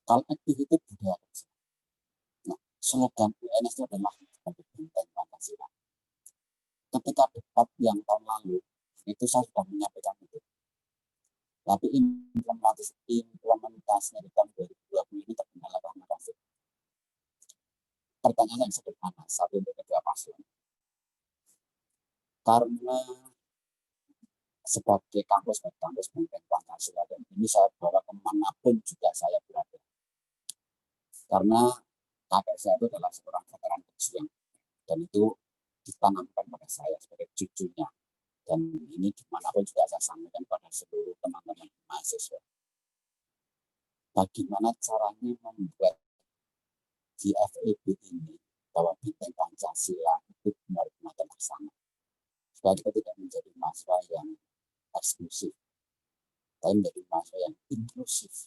Kalau aktif itu budaya kerja. Nah, slogan UNS itu adalah sebagai benteng Pancasila. Ketika debat yang tahun lalu, itu saya sudah menyampaikan itu. Tapi implementasinya di tahun 2020 ini terkendala karena COVID. Pertanyaan yang sederhana, satu untuk kedua paslon. Karena sebagai kampus benteng Pancasila, dan ini saya bawa kemanapun juga saya berada. Karena kakek saya itu adalah seorang veteran pejuang, dan itu ditanamkan pada saya sebagai cucunya. Dan ini dimanapun juga saya sampaikan pada seluruh teman-teman mahasiswa. Bagaimana caranya membuat di FEB ini bahwa benteng Pancasila itu benar-benar terlaksana. Supaya kita tidak menjadi mahasiswa yang eksklusif, tapi menjadi mahasiswa yang inklusif.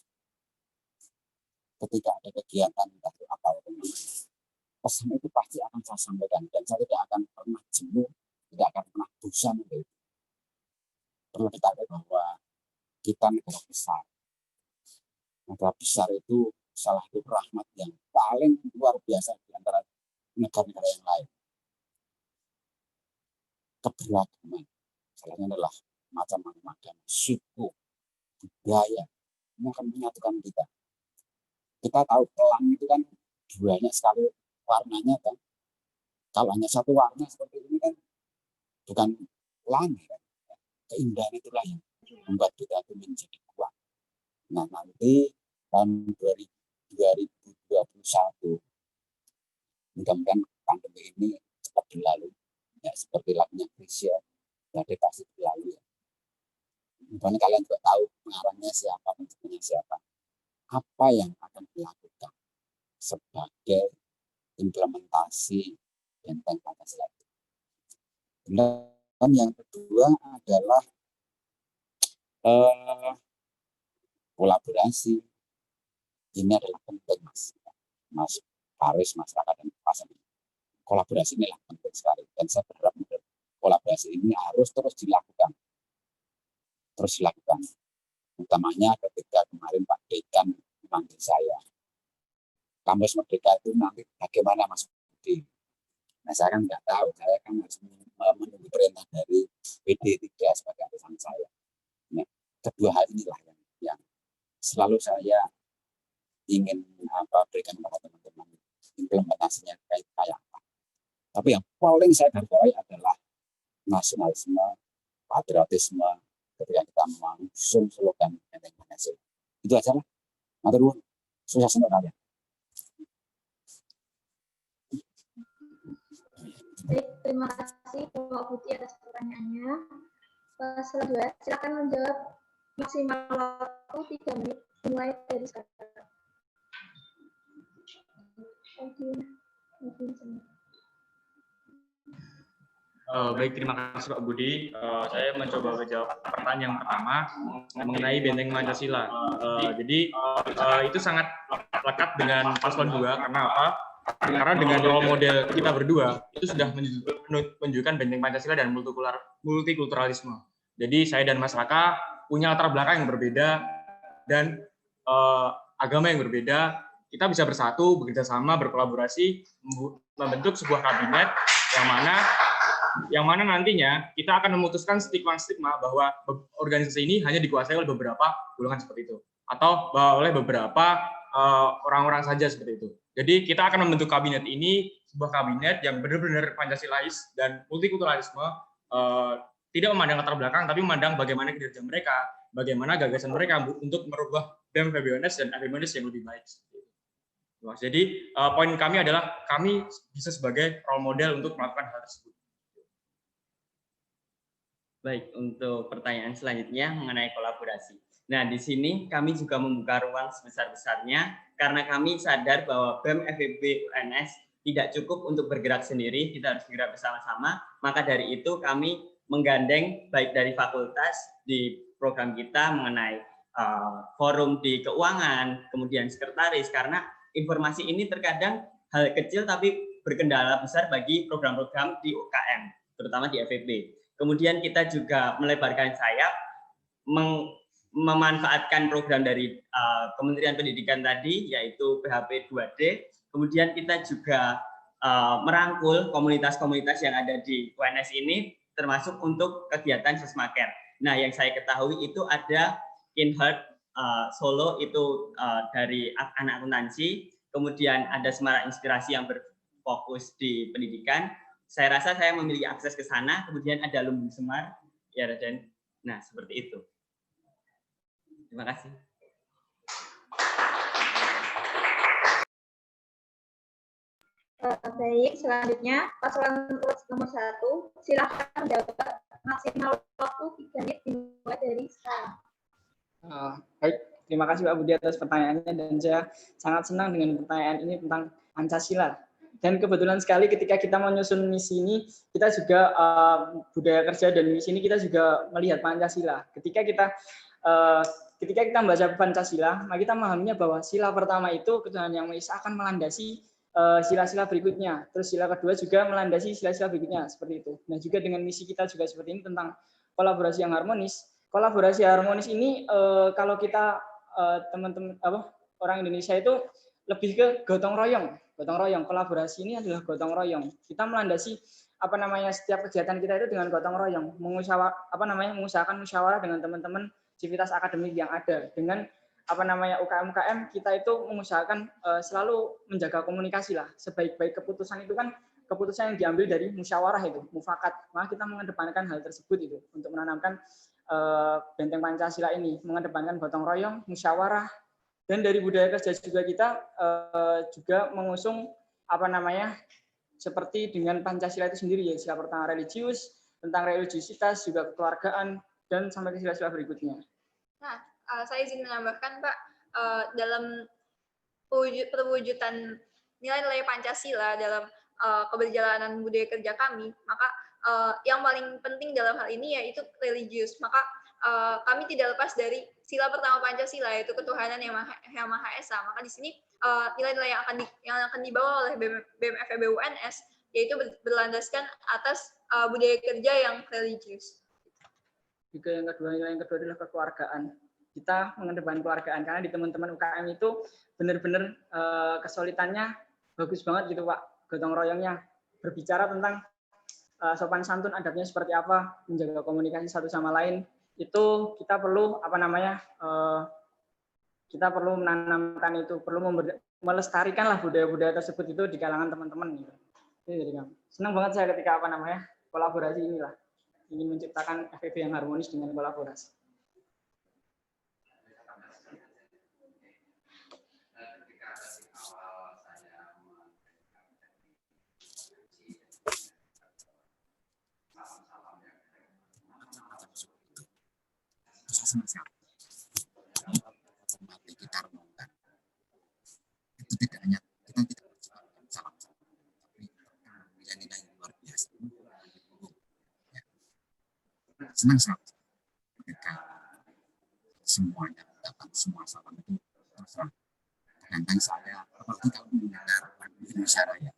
Ketika ada kegiatan entah itu apa namanya, pesan itu pasti akan saya sampaikan, dan saya tidak akan pernah jenuh, tidak akan pernah bosan. Perlu kita tahu bahwa kita negara besar. Negara besar itu salah satu rahmat yang paling luar biasa di antara negara-negara yang lain. Keberagaman, salahnya adalah macam-macam suku, budaya, ini akan menyatukan kita. Kita tahu pelangi itu kan banyak sekali warnanya kan. Kalau hanya satu warna seperti ini kan bukan pelangi kan. Keindahan itulah yang membuat kita itu menjadi kuat. Nah, nanti tahun 2021 mudah-mudahan pandemi ini cepat berlalu, ya seperti lagunya Krisya, badai pasti berlalu ya. Mudah-mudahan kalian juga tahu pengarangnya siapa, pencetusnya siapa, apa yang akan dilakukan sebagai implementasi benteng Pancasila. Dan yang kedua adalah kolaborasi. Ini adalah penting, Mas Paris, masyarakat dan pasangan. Kolaborasi ini adalah penting sekali, dan saya berharap kolaborasi ini harus terus dilakukan. Utamanya ketika kemarin Pak Dekan memanggil saya, kampus Merdeka itu nanti bagaimana Mas Budi? Nah, saya kan nggak tahu, saya kan harus menunggu perintah dari PD3 sebagai atasan saya. Nah, kedua hal inilah yang selalu saya ingin berikan kepada teman-teman, implementasinya kayak apa. Tapi yang paling saya garisbawahi adalah nasionalisme, patriotisme ketika kita mengusung slogan benteng Pancasila. Itu aja lah. Matur nuwun. Sukses untuk kalian. Baik, terima kasih Bapak Putih atas pertanyaannya. Paslon 2, silakan menjawab maksimal waktu 3 menit mulai dari sekarang. Baik, terima kasih Pak Budi. Saya mencoba menjawab pertanyaan yang pertama mengenai benteng Pancasila. Jadi itu sangat lekat dengan paslon 2 karena apa? Karena dengan role model kita berdua itu sudah menunjukkan benteng Pancasila dan multikulturalisme. Jadi saya dan Mas Raka punya latar belakang yang berbeda dan agama yang berbeda. Kita bisa bersatu, bekerja sama, berkolaborasi, membentuk sebuah kabinet yang mana nantinya kita akan memutuskan stigma-stigma bahwa organisasi ini hanya dikuasai oleh beberapa golongan seperti itu, atau oleh beberapa orang-orang saja seperti itu. Jadi kita akan membentuk kabinet ini, sebuah kabinet yang benar-benar Pancasilais dan multikulturalisme, tidak memandang latar belakang, tapi memandang bagaimana kinerja mereka, bagaimana gagasan mereka untuk merubah BEM FEB-UNS dan FEB-UNS yang lebih baik. Jadi poin kami adalah kami bisa sebagai role model untuk melakukan hal tersebut. Baik, untuk pertanyaan selanjutnya mengenai kolaborasi. Nah, di sini kami juga membuka ruang sebesar-besarnya karena kami sadar bahwa BEM FEB UNS tidak cukup untuk bergerak sendiri, kita harus bergerak bersama-sama. Maka dari itu kami menggandeng baik dari fakultas di program kita mengenai forum di keuangan, kemudian sekretaris, karena informasi ini terkadang hal kecil tapi berkendala besar bagi program-program di UKM, terutama di FEB. Kemudian kita juga melebarkan sayap, memanfaatkan program dari Kementerian Pendidikan tadi, yaitu PHP 2D. Kemudian kita juga merangkul komunitas-komunitas yang ada di UNS ini, termasuk untuk kegiatan Sesmaker. Nah, yang saya ketahui itu ada Inheart Solo itu dari anak akuntansi, kemudian ada Semarak Inspirasi yang berfokus di pendidikan. Saya rasa saya memiliki akses ke sana, kemudian ada Lumbung Semar, ya Raden. Nah, seperti itu. Terima kasih. Baik, selanjutnya paslon nomor 1, silakan menjawab maksimal waktu 3 menit dimulai dari sekarang. Baik, terima kasih Pak Budi atas pertanyaannya, dan saya sangat senang dengan pertanyaan ini tentang Pancasila. Dan kebetulan sekali ketika kita menyusun misi ini, kita juga budaya kerja dan misi ini kita juga melihat Pancasila. Ketika kita membaca Pancasila, maka kita memahaminya bahwa sila pertama itu ketuhanan yang Maha Esa akan melandasi sila-sila berikutnya. Terus sila kedua juga melandasi sila-sila berikutnya, seperti itu. Nah, juga dengan misi kita juga seperti ini tentang kolaborasi yang harmonis. Kolaborasi harmonis ini kalau kita teman-teman orang Indonesia itu lebih ke gotong royong. Gotong royong, kolaborasi ini adalah gotong royong. Kita melandasi setiap kegiatan kita itu dengan gotong royong, mengusahakan musyawarah dengan teman-teman civitas akademik yang ada, dengan UKM-UKM kita itu mengusahakan selalu menjaga komunikasi lah. Sebaik-baik keputusan itu kan keputusan yang diambil dari musyawarah itu, mufakat. Maka kita mengedepankan hal tersebut itu untuk menanamkan benteng Pancasila ini, mengedepankan gotong royong, musyawarah. Dan dari budaya kerja juga kita juga mengusung seperti dengan Pancasila itu sendiri, ya, sila pertama religius, tentang religiusitas, juga kekeluargaan, dan sampai ke sila-sila berikutnya. Nah, saya izin menambahkan Pak, dalam perwujudan nilai-nilai Pancasila dalam keberjalanan budaya kerja kami, maka yang paling penting dalam hal ini yaitu religius. Maka kami tidak lepas dari sila pertama Pancasila, yaitu ketuhanan yang Maha Esa. Maka di sini nilai-nilai yang akan dibawa oleh BEM FEB UNS yaitu berlandaskan atas budaya kerja yang religius. Juga nilai yang kedua adalah kekeluargaan. Kita mengedepankan keluargaan karena di teman-teman UKM itu benar-benar kesulitannya bagus banget gitu Pak, gotong royongnya, berbicara tentang sopan santun, adabnya seperti apa, menjaga komunikasi satu sama lain. Itu kita perlu kita perlu menanamkan itu, perlu melestarikan lah budaya-budaya tersebut itu di kalangan teman-teman gitu. Jadi senang banget saya ketika kolaborasi inilah, ingin menciptakan FEB yang harmonis dengan kolaborasi. Mati kita renungkan, itu tidak hanya kita tidak menciptakan salam, tapi nilai-nilai yang luar biasa. Ya. Senang sekali ketika semuanya datang, semua salam itu terserah. Kadang-kadang saya, apalagi kalau mendengar lagu Indonesia Raya,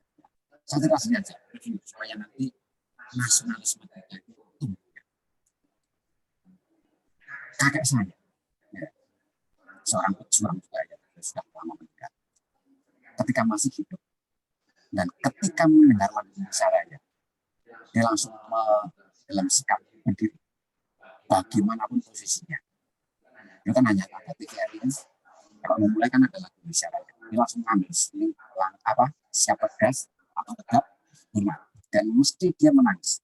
saya terasa saja supaya nanti nasionalisme kita itu tumbuh. Kakek saya, ya, seorang pejuang juga ya, sudah lama meninggal. Ketika masih hidup dan ketika mendengar lagu Indonesia Raya, dia langsung dalam sikap berdiri, bagaimanapun posisinya. Itu kan hanya ada TVRI, kalau memulai kan ada lagu Indonesia Raya, dia langsung ngambil siap tegas atau tegap, hormat, dan mesti dia menangis.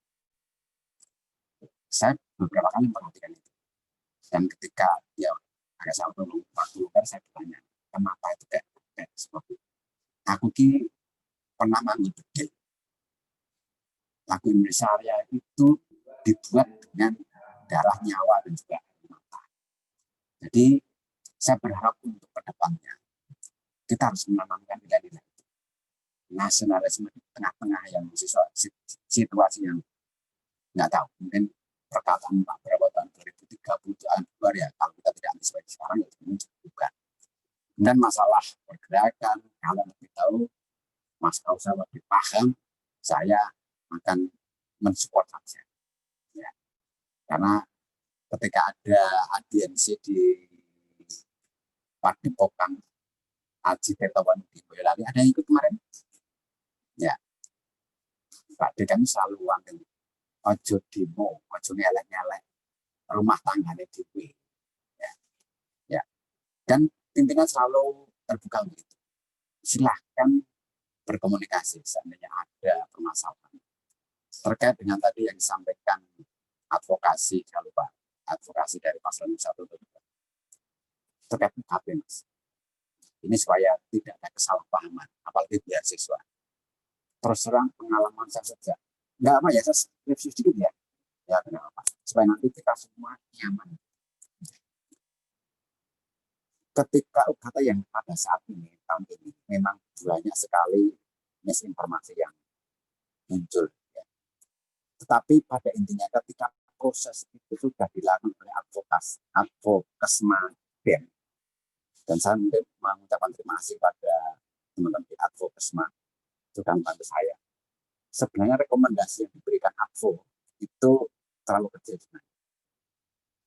Saya beberapa kali memperhatikan itu. Dan ketika dia agak sampai waktu saya bertanya, kenapa itu kayak seperti itu? Aku pernah manggung bedil. Lagu Indonesia Raya itu dibuat dengan darah, nyawa, dan juga air mata. Jadi saya berharap untuk kedepannya kita harus menanamkan nilai-nilai itu. Nasionalisme di tengah-tengah yang situasi yang nggak tahu, mungkin perkataan Pak Prabowo tahun 2030 itu luar ya, kalau kita tidak antisipasi sekarang ya itu bukan. Dan masalah pergerakan, kalau lebih tahu, Mas Kausa lebih paham, saya akan mensupport saja. Ya. Karena ketika ada audiensi di Padepokan Aji Tirtawan di Boyolali, ada yang ikut kemarin? Ya, Pak D kami selalu wangi, ojo demo, ojo nyelek-nyelek rumah tangganya dewe. Ya. Ya. Dan pimpinan selalu terbuka begitu. Silahkan berkomunikasi seandainya ada permasalahan. Terkait dengan tadi yang disampaikan advokasi, kalau Pak, advokasi dari paslon 1 terkait PKP, Mas. Ini supaya tidak ada kesalahpahaman, apalagi biar siswa. Terus terang pengalaman saya saja. Enggak apa ya, saya review sedikit ya. Ya, kenapa? Supaya nanti kita semua nyaman. Ketika kata yang pada saat ini, tahun ini, memang banyak sekali misinformasi yang muncul. Ya. Tetapi pada intinya ketika proses itu sudah dilakukan oleh advokesma BEM, dan saya mengucapkan terima kasih pada teman-teman di advokesma sudah membantu saya. Sebenarnya rekomendasi yang diberikan advo itu terlalu kecil sebenarnya.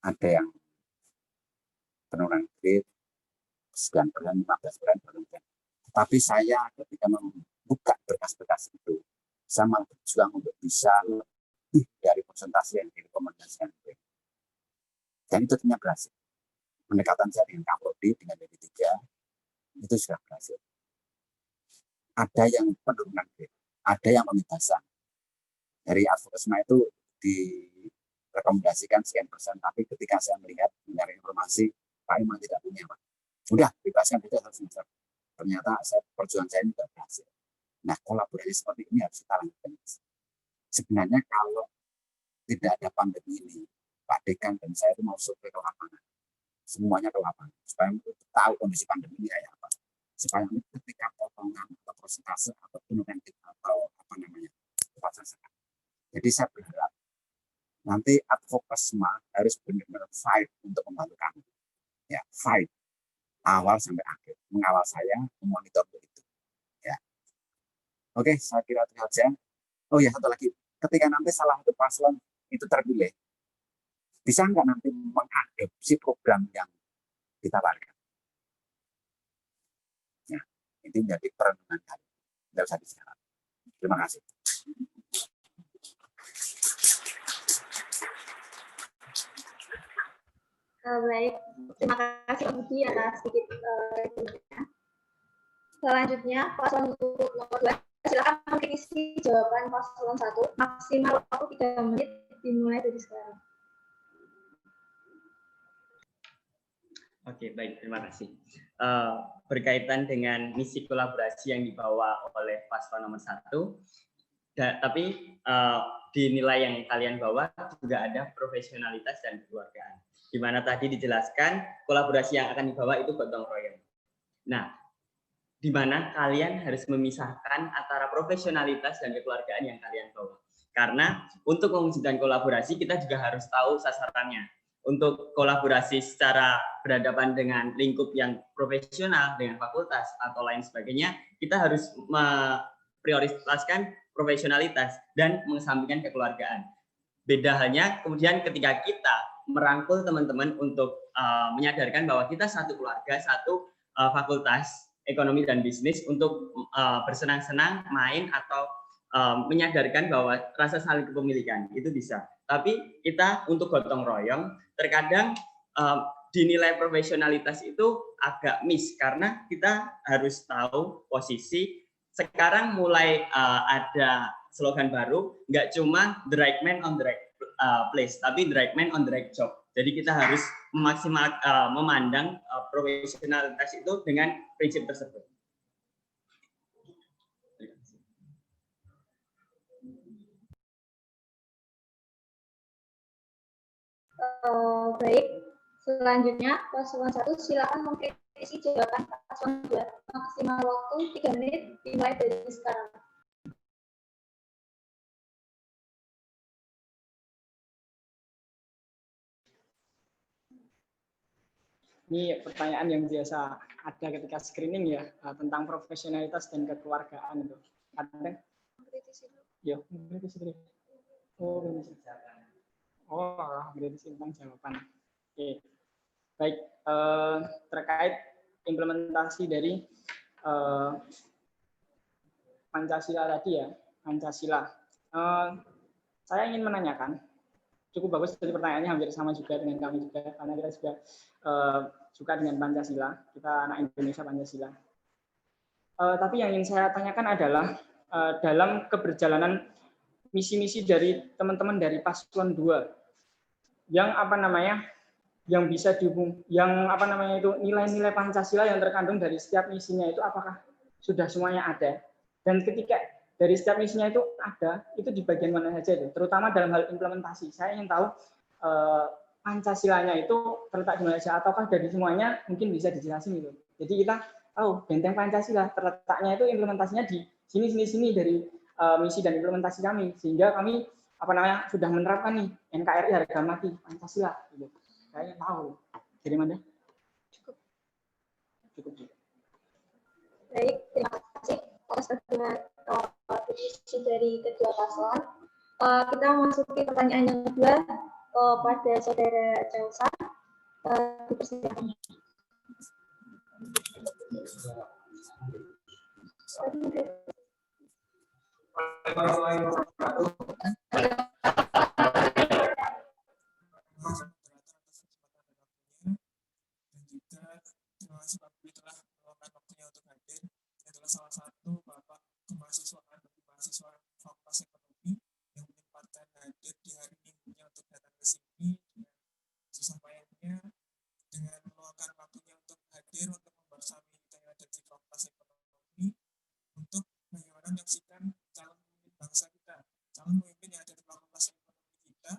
Ada yang penurunan grade 9%, 15%. Tapi saya ketika membuka berkas-berkas itu, saya malah berjuang untuk bisa lebih dari presentasi yang direkomendasikan. Dan itu ternyata berhasil. Pendekatan saya dengan Kaprodi, dengan D3, itu sudah berhasil. Ada yang penurunan grade, ada yang pembebasan. Dari advokasma itu direkomendasikan sekian persen, tapi ketika saya melihat, mencari informasi, Pak Iman tidak punya, Pak. Udah, bebaskan itu satu semester. Ternyata perjuangan saya ini tidak berhasil. Nah, kolaborasi seperti ini harus kita lakukan. Sebenarnya kalau tidak ada pandemi ini, Pak Dekan dan saya itu mau survei ke lapangan. Semuanya ke lapangan. Supaya tahu kondisi pandemi ini kayak apa. Supaya ketika potongan atau persentase atau penurunan atau apa namanya, tepat sasaran. Jadi saya berharap nanti advokasma harus benar-benar fight untuk membantu kami. Ya, fight. Awal sampai akhir. Mengawal saya, memonitor begitu. Ya. Oke, saya kira itu saja. Oh ya, satu lagi. Ketika nanti salah satu paslon itu terpilih, bisa nggak nanti mengadopsi program yang ditawarkan? Ya, itu menjadi perenungan kami. Tidak usah disyarat. Terima kasih. Baik, terima kasih Pak Budi atas sedikit selanjutnya, paslon nomor 2, silakan mengisi jawaban paslon 1, maksimal waktu 3 menit dimulai dari sekarang. Oke, baik, terima kasih. Berkaitan dengan misi kolaborasi yang dibawa oleh paslon nomor 1, tapi di nilai yang kalian bawa juga ada profesionalitas dan kekeluargaan. Di mana tadi dijelaskan kolaborasi yang akan dibawa itu gotong royong. Nah, di mana kalian harus memisahkan antara profesionalitas dan kekeluargaan yang kalian bawa. Karena untuk mewujudkan kolaborasi kita juga harus tahu sasarannya. Untuk kolaborasi secara berhadapan dengan lingkup yang profesional, dengan fakultas atau lain sebagainya, kita harus memprioritaskan profesionalitas dan mengesampingkan kekeluargaan. Beda halnya kemudian ketika kita merangkul teman-teman untuk menyadarkan bahwa kita satu keluarga, satu fakultas ekonomi dan bisnis untuk bersenang-senang, main atau menyadarkan bahwa rasa saling kepemilikan itu bisa. Tapi kita untuk gotong royong terkadang dinilai profesionalitas itu agak miss karena kita harus tahu posisi. Sekarang mulai ada slogan baru, nggak cuma the right man on the right place, tapi the right man on the right job. Jadi kita harus memandang profesionalitas itu dengan prinsip tersebut. Baik, selanjutnya paslon 1 silakan mengkritisi jawaban paslon 2. Maksimal waktu 3 menit dimulai dari sekarang. Ini pertanyaan yang biasa ada ketika screening ya, tentang profesionalitas dan kekeluargaan itu. Ada? Ya, kritisi dulu. Kritisi tentang jawaban. Oke. Baik, terkait implementasi dari Pancasila tadi ya, Pancasila. Saya ingin menanyakan, cukup bagus tadi pertanyaannya, hampir sama juga dengan kami juga, karena kita juga suka dengan Pancasila, kita anak Indonesia Pancasila. Tapi yang ingin saya tanyakan adalah dalam keberjalanan misi-misi dari teman-teman dari paslon 2 yang yang bisa dihubung, yang itu nilai-nilai Pancasila yang terkandung dari setiap misinya itu apakah sudah semuanya ada? Dan ketika dari setiap misinya itu ada, itu di bagian mana saja itu? Terutama dalam hal implementasi. Saya ingin tahu Pancasilanya itu terletak di mana saja, ataukah dari semuanya mungkin bisa dijelasin gitu. Jadi kita tahu benteng Pancasila terletaknya itu implementasinya di sini dari misi dan implementasi kami, sehingga kami sudah menerapkan nih NKRI harga mati Pancasila gitu. Saya tahu. Dari mana? Cukup. Baik, terima kasih atas kritisi dari kedua paslon. Kita memasuki pertanyaan yang kedua pada saudara Chelsea. Dipersilakan. Terima kasih Pak Budi telah meluangkan waktunya untuk hadir. Ini adalah salah satu Bapak kemahasiswaan bagi mahasiswa Fakultas Ekonomi yang menyempatkan hadir di hari Minggunya untuk datang ke sini dengan susah payahnya, dengan meluangkan waktunya untuk hadir untuk membersami kita yang ada di Fakultas Ekonomi untuk bagaimana menyaksikan calon pemimpin bangsa kita, calon pemimpin yang ada di Fakultas Ekonomi kita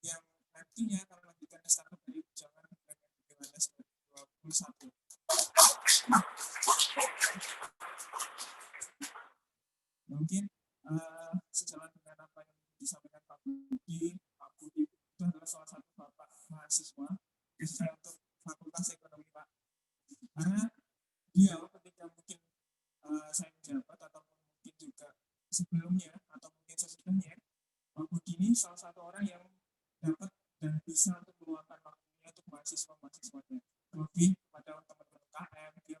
yang nantinya akan melanjutkan estafet dari perjuangan BEMFEBWNS 2021. Mungkin sejalan dengan apa yang disampaikan Pak Budi itu adalah salah satu bapak mahasiswa khususnya untuk Fakultas Ekonomi Pak. Karena dia ketika mungkin saya menjabat atau mungkin juga sebelumnya atau mungkin sesudahnya, Pak Budi ini salah satu orang yang dapat dan bisa untuk meluangkan waktunya untuk mahasiswa-mahasiswanya. Terlebih pada teman-teman KM, dia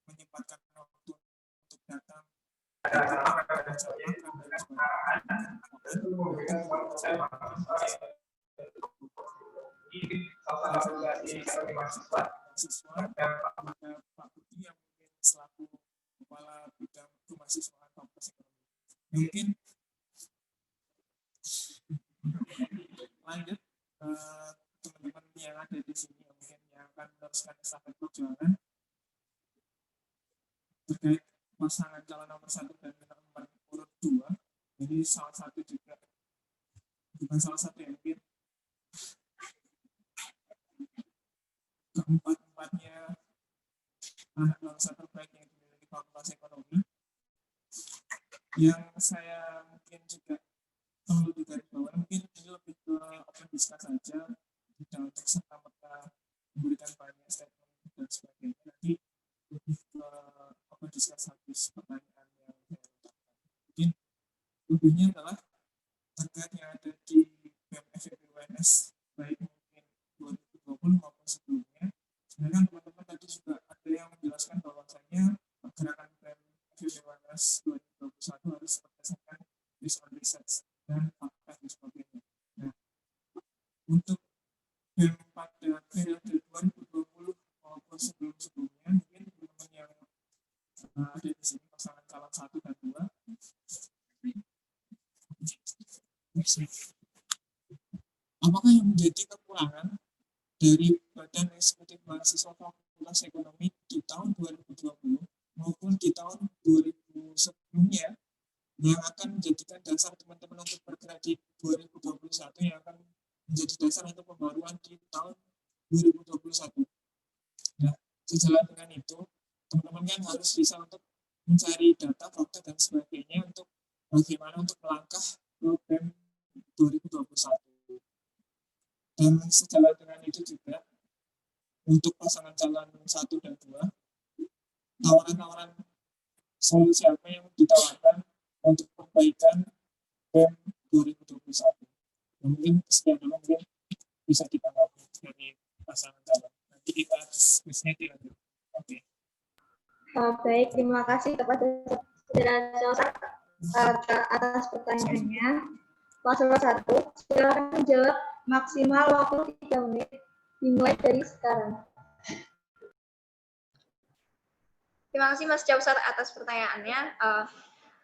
menyempatkan waktu untuk datang mahasiswa Pak Budi yang mungkin selaku kepala bidang kemahasiswaan Fakultas Ekonomi. Mungkin lanjut teman-teman yang ada di sini mungkin yang akan meneruskan estafet perjuangan terkait pasangan calon nomor 1 dan nomor urut 2. Jadi salah satu juga, bukan salah satu yang mungkin keempat-empatnya anak bangsa terbaik yang dimiliki Fakultas Ekonomi. Yang saya mungkin juga perlu digarisbawahi, mungkin ini lebih ke open discuss saja, tidak untuk serta-merta memberikan banyak statement dan sebagainya. Nanti lebih ke open discuss habis pertanyaan yang saya utarakan. Mungkin lebihnya adalah terkait yang ada di BEMFEBWNS baik mungkin 2020 maupun sebelumnya. Sebenarnya teman-teman tadi juga ada yang menjelaskan bahwasanya gerakan BEMFEBWNS 2021 harus berdasarkan based on research dan fakta dan sebagainya. Nah, untuk BEM pada periode 2020 maupun sebelum-sebelumnya, mungkin teman-teman yang ada di sini pasangan calon 1 dan 2. Apakah yang menjadi kekurangan dari Badan Eksekutif Mahasiswa Fakultas Ekonomi di tahun 2020 maupun di tahun 2000 sebelumnya yang akan menjadikan dasar teman-teman untuk bergerak di 2021 yang akan menjadi dasar untuk pembaruan di tahun 2021. Nah, sejalan dengan itu, teman-teman kan harus bisa untuk mencari data, fakta, dan sebagainya untuk bagaimana untuk melangkah program 2021. Dan sejalan dengan itu juga, untuk pasangan calon 1 dan 2, tawaran-tawaran solusi apa yang ditawarkan untuk perbaikan BEM 2021. Mungkin sekian dulu, mungkin bisa ditanggapi dari pasangan calon. Nanti kita diskusinya dilanjut. Oke. Baik, terima kasih kepada Saudara Celsa atas pertanyaannya. Paslon 1, silakan menjawab maksimal waktu 3 menit dimulai dari sekarang. Terima kasih Mas Causar atas pertanyaannya.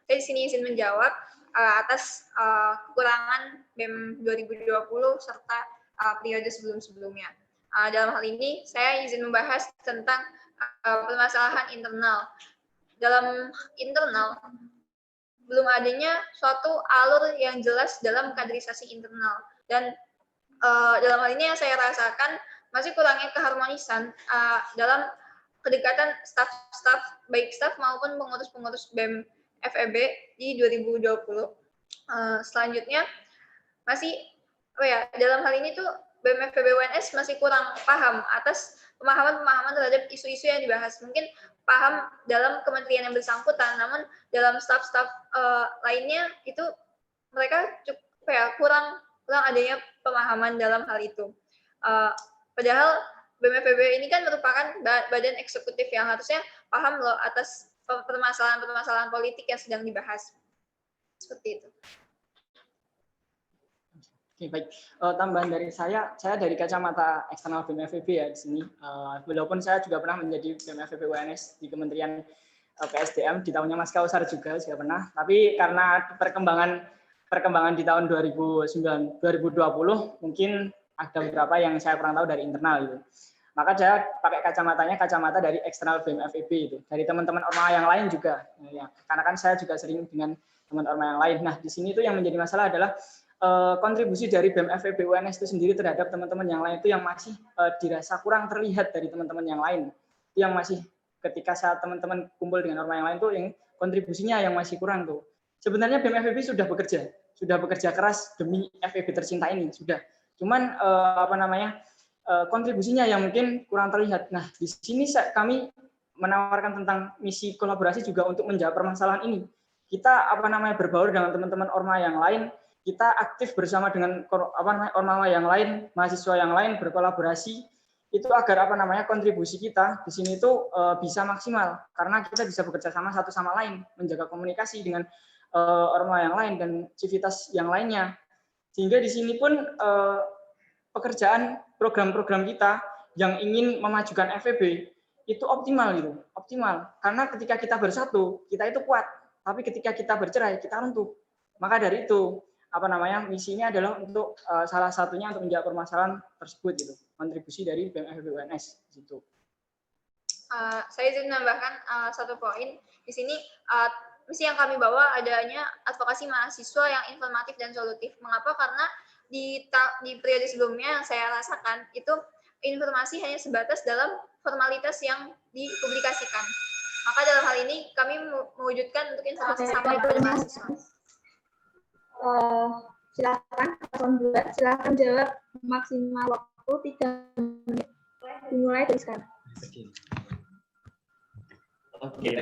Saya di sini izin menjawab atas kekurangan BEM 2020 serta periode sebelum-sebelumnya. Dalam hal ini, saya izin membahas tentang permasalahan internal. Dalam internal, belum adanya suatu alur yang jelas dalam kaderisasi internal. Dan dalam hal ini yang saya rasakan, masih kurangnya keharmonisan dalam kedekatan staf-staf, baik staf maupun pengurus-pengurus BEM FEB di 2020. Selanjutnya, masih dalam hal ini tuh BEM FEB UNS masih kurang paham atas pemahaman terhadap isu-isu yang dibahas. Mungkin paham dalam kementerian yang bersangkutan, namun dalam staf-staf lainnya itu mereka kurang adanya pemahaman dalam hal itu. Padahal BEM-FEB ini kan merupakan badan eksekutif yang harusnya paham loh atas permasalahan-permasalahan politik yang sedang dibahas. Seperti itu. Oke, baik. Tambahan dari saya dari kacamata eksternal BEM-FEB ya di sini. Walaupun saya juga pernah menjadi BEM-FEB UNS di Kementerian PSDM di tahunnya Mas Kausar juga pernah. Tapi karena perkembangan di tahun 2020 mungkin ada beberapa yang saya kurang tahu dari internal gitu. Maka saya pakai kacamata dari eksternal BEM-FEB itu. Dari teman-teman orma yang lain juga. Ya, karena kan saya juga sering dengan teman orma yang lain. Nah, di sini itu yang menjadi masalah adalah kontribusi dari BEM-FEB UNS itu sendiri terhadap teman-teman yang lain itu yang masih dirasa kurang terlihat dari teman-teman yang lain. Itu yang masih ketika saat teman-teman kumpul dengan orma yang lain tuh yang kontribusinya yang masih kurang tuh. Sebenarnya BEM-FEB sudah bekerja keras demi FEB tercinta ini, sudah. Cuman kontribusinya yang mungkin kurang terlihat. Nah, di sini kami menawarkan tentang misi kolaborasi juga untuk menjawab permasalahan ini. Kita berbaur dengan teman-teman orma yang lain, kita aktif bersama dengan orma yang lain, mahasiswa yang lain berkolaborasi itu agar kontribusi kita di sini itu bisa maksimal karena kita bisa bekerja sama satu sama lain, menjaga komunikasi dengan orma yang lain dan civitas yang lainnya. Sehingga di sini pun pekerjaan program-program kita yang ingin memajukan FEB itu optimal karena ketika kita bersatu kita itu kuat, tapi ketika kita bercerai kita runtuh. Maka dari itu misinya adalah untuk salah satunya untuk menjawab permasalahan tersebut gitu, kontribusi dari BEM-FEB UNS gitu. Saya izin menambahkan satu poin di sini. Misi yang kami bawa adanya advokasi mahasiswa yang informatif dan solutif. Mengapa? Karena di periode sebelumnya yang saya rasakan itu informasi hanya sebatas dalam formalitas yang dipublikasikan. Maka dalam hal ini kami mewujudkan untuk informasi sampai kepada mahasiswa. Silakan jawab maksimal waktu 3 menit dimulai dari sekarang. Oke,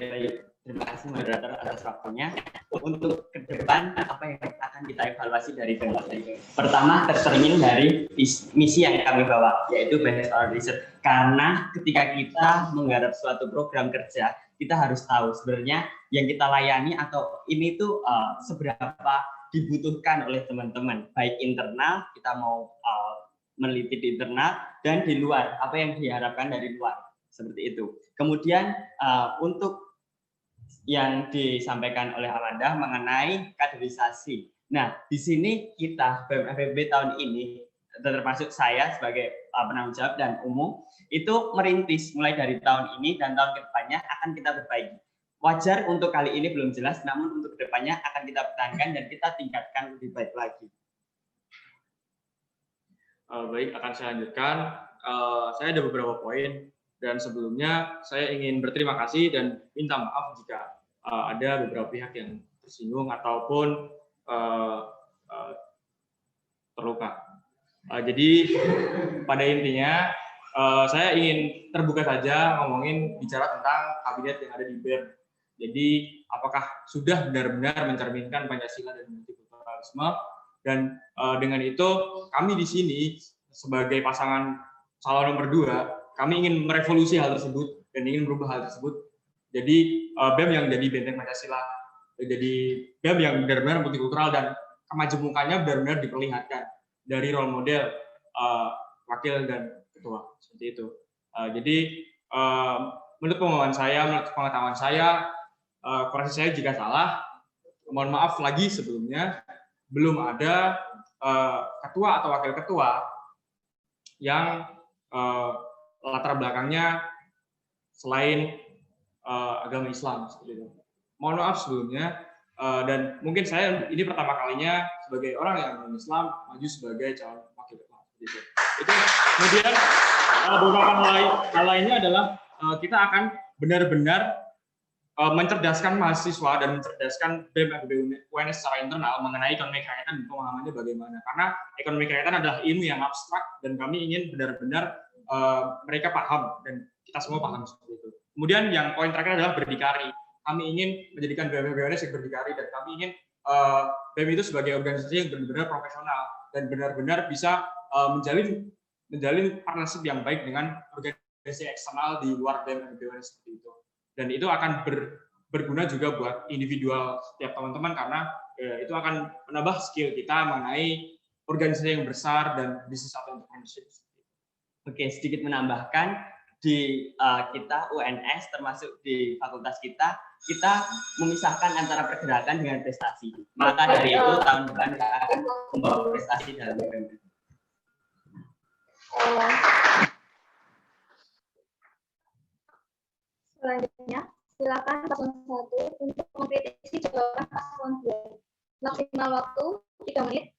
terima kasih moderator atas waktunya. Untuk ke depan, apa yang akan kita evaluasi dari BEM? Pertama, tercermin dari misi yang kami bawa, yaitu based on research. Karena ketika kita menggarap suatu program kerja, kita harus tahu sebenarnya yang kita layani atau ini tuh seberapa dibutuhkan oleh teman-teman, baik internal, kita mau meneliti di internal, dan di luar, apa yang diharapkan dari luar. Seperti itu. Kemudian untuk yang disampaikan oleh Amanda mengenai kaderisasi. Nah, di sini kita BEM-FEB tahun ini, termasuk saya sebagai penanggung jawab dan umum, itu merintis mulai dari tahun ini dan tahun kedepannya akan kita perbaiki. Wajar untuk kali ini belum jelas, namun untuk kedepannya akan kita pertahankan dan kita tingkatkan lebih baik lagi. Baik, akan saya lanjutkan. Saya ada beberapa poin, dan sebelumnya saya ingin berterima kasih dan minta maaf jika ada beberapa pihak yang tersinggung ataupun terluka. Jadi pada intinya saya ingin terbuka saja ngomongin bicara tentang kabinet yang ada di BEM. Jadi apakah sudah benar-benar mencerminkan Pancasila dan multikulturalisme, dan dengan itu kami di sini sebagai pasangan calon nomor 2, kami ingin merevolusi hal tersebut dan ingin merubah hal tersebut. Jadi BEM yang jadi benteng Pancasila, jadi BEM yang benar-benar multikultural dan kemajemukannya benar-benar diperlihatkan dari role model wakil dan ketua, seperti itu. Jadi menurut pengetahuan saya, koreksi saya jika salah, mohon maaf lagi sebelumnya, belum ada ketua atau wakil ketua yang latar belakangnya selain agama Islam, seperti itu. Mohon maaf sebelumnya, dan mungkin saya ini pertama kalinya sebagai orang yang non-Islam maju sebagai calon wakil ketua, seperti itu. Kemudian beberapa hal lainnya adalah kita akan benar-benar mencerdaskan mahasiswa dan mencerdaskan BEM FEB UNS secara internal mengenai ekonomi kerakyatan dan pemahamannya bagaimana. Karena ekonomi kerakyatan adalah ilmu yang abstrak dan kami ingin benar-benar mereka paham dan kita semua paham seperti itu. Kemudian yang poin terakhir adalah berdikari. Kami ingin menjadikan BEM FEB UNS yang berdikari, dan kami ingin BEM itu sebagai organisasi yang benar-benar profesional dan benar-benar bisa menjalin partnership yang baik dengan organisasi eksternal di luar BEM FEB UNS seperti itu. Dan itu akan berguna juga buat individual setiap teman-teman, karena itu akan menambah skill kita mengenai organisasi yang besar dan bisnis atau entrepreneurship. Oke, sedikit menambahkan, di kita UNS termasuk di fakultas kita memisahkan antara pergerakan dengan prestasi. Maka dari itu tahun depan kita akan membawa prestasi dalam BEM. Selanjutnya, silakan paslon 1 untuk mengkritisi jawaban paslon 2. Maksimal waktu 3 menit,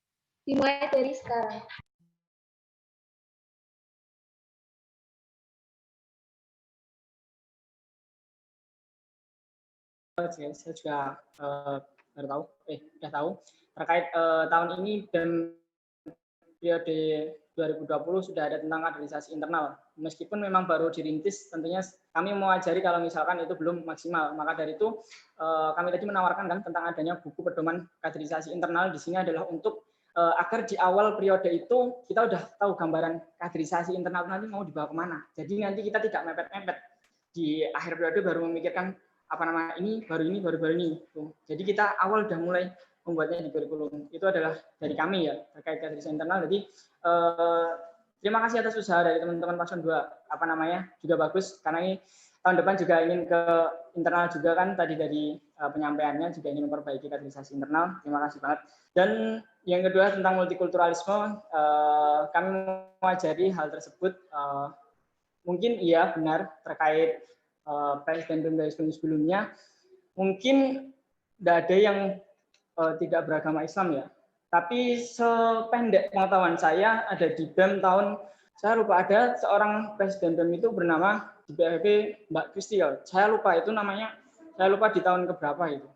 dimulai dari sekarang. Saya juga sudah tahu terkait tahun ini dan periode 2020 sudah ada tentang kaderisasi internal. Meskipun memang baru dirintis, tentunya kami mewajari kalau misalkan itu belum maksimal. Maka dari itu kami tadi menawarkan kan tentang adanya buku pedoman kaderisasi internal di sini adalah untuk agar di awal periode itu kita udah tahu gambaran kaderisasi internal nanti mau dibawa kemana. Jadi nanti kita tidak mepet-mepet di akhir periode baru memikirkan apa nama ini, baru ini. Jadi kita awal udah mulai membuatnya di kurikulum. Itu adalah dari kami ya, terkait kaderisasi internal. Jadi terima kasih atas usaha dari teman-teman paslon 2. Apa namanya, juga bagus, karena ini tahun depan juga ingin ke internal juga kan, tadi dari penyampaiannya juga ingin memperbaiki kaderisasi internal. Terima kasih banget. Dan yang kedua tentang multikulturalisme, kami mewajari hal tersebut. Mungkin iya benar terkait Presiden BEM sebelumnya, mungkin tidak ada yang tidak beragama Islam ya. Tapi sependek pengetahuan saya ada di BEM tahun, saya lupa, ada seorang Presiden BEM itu bernama di BFB Mbak Kristi. Saya lupa itu namanya, saya lupa di tahun keberapa itu.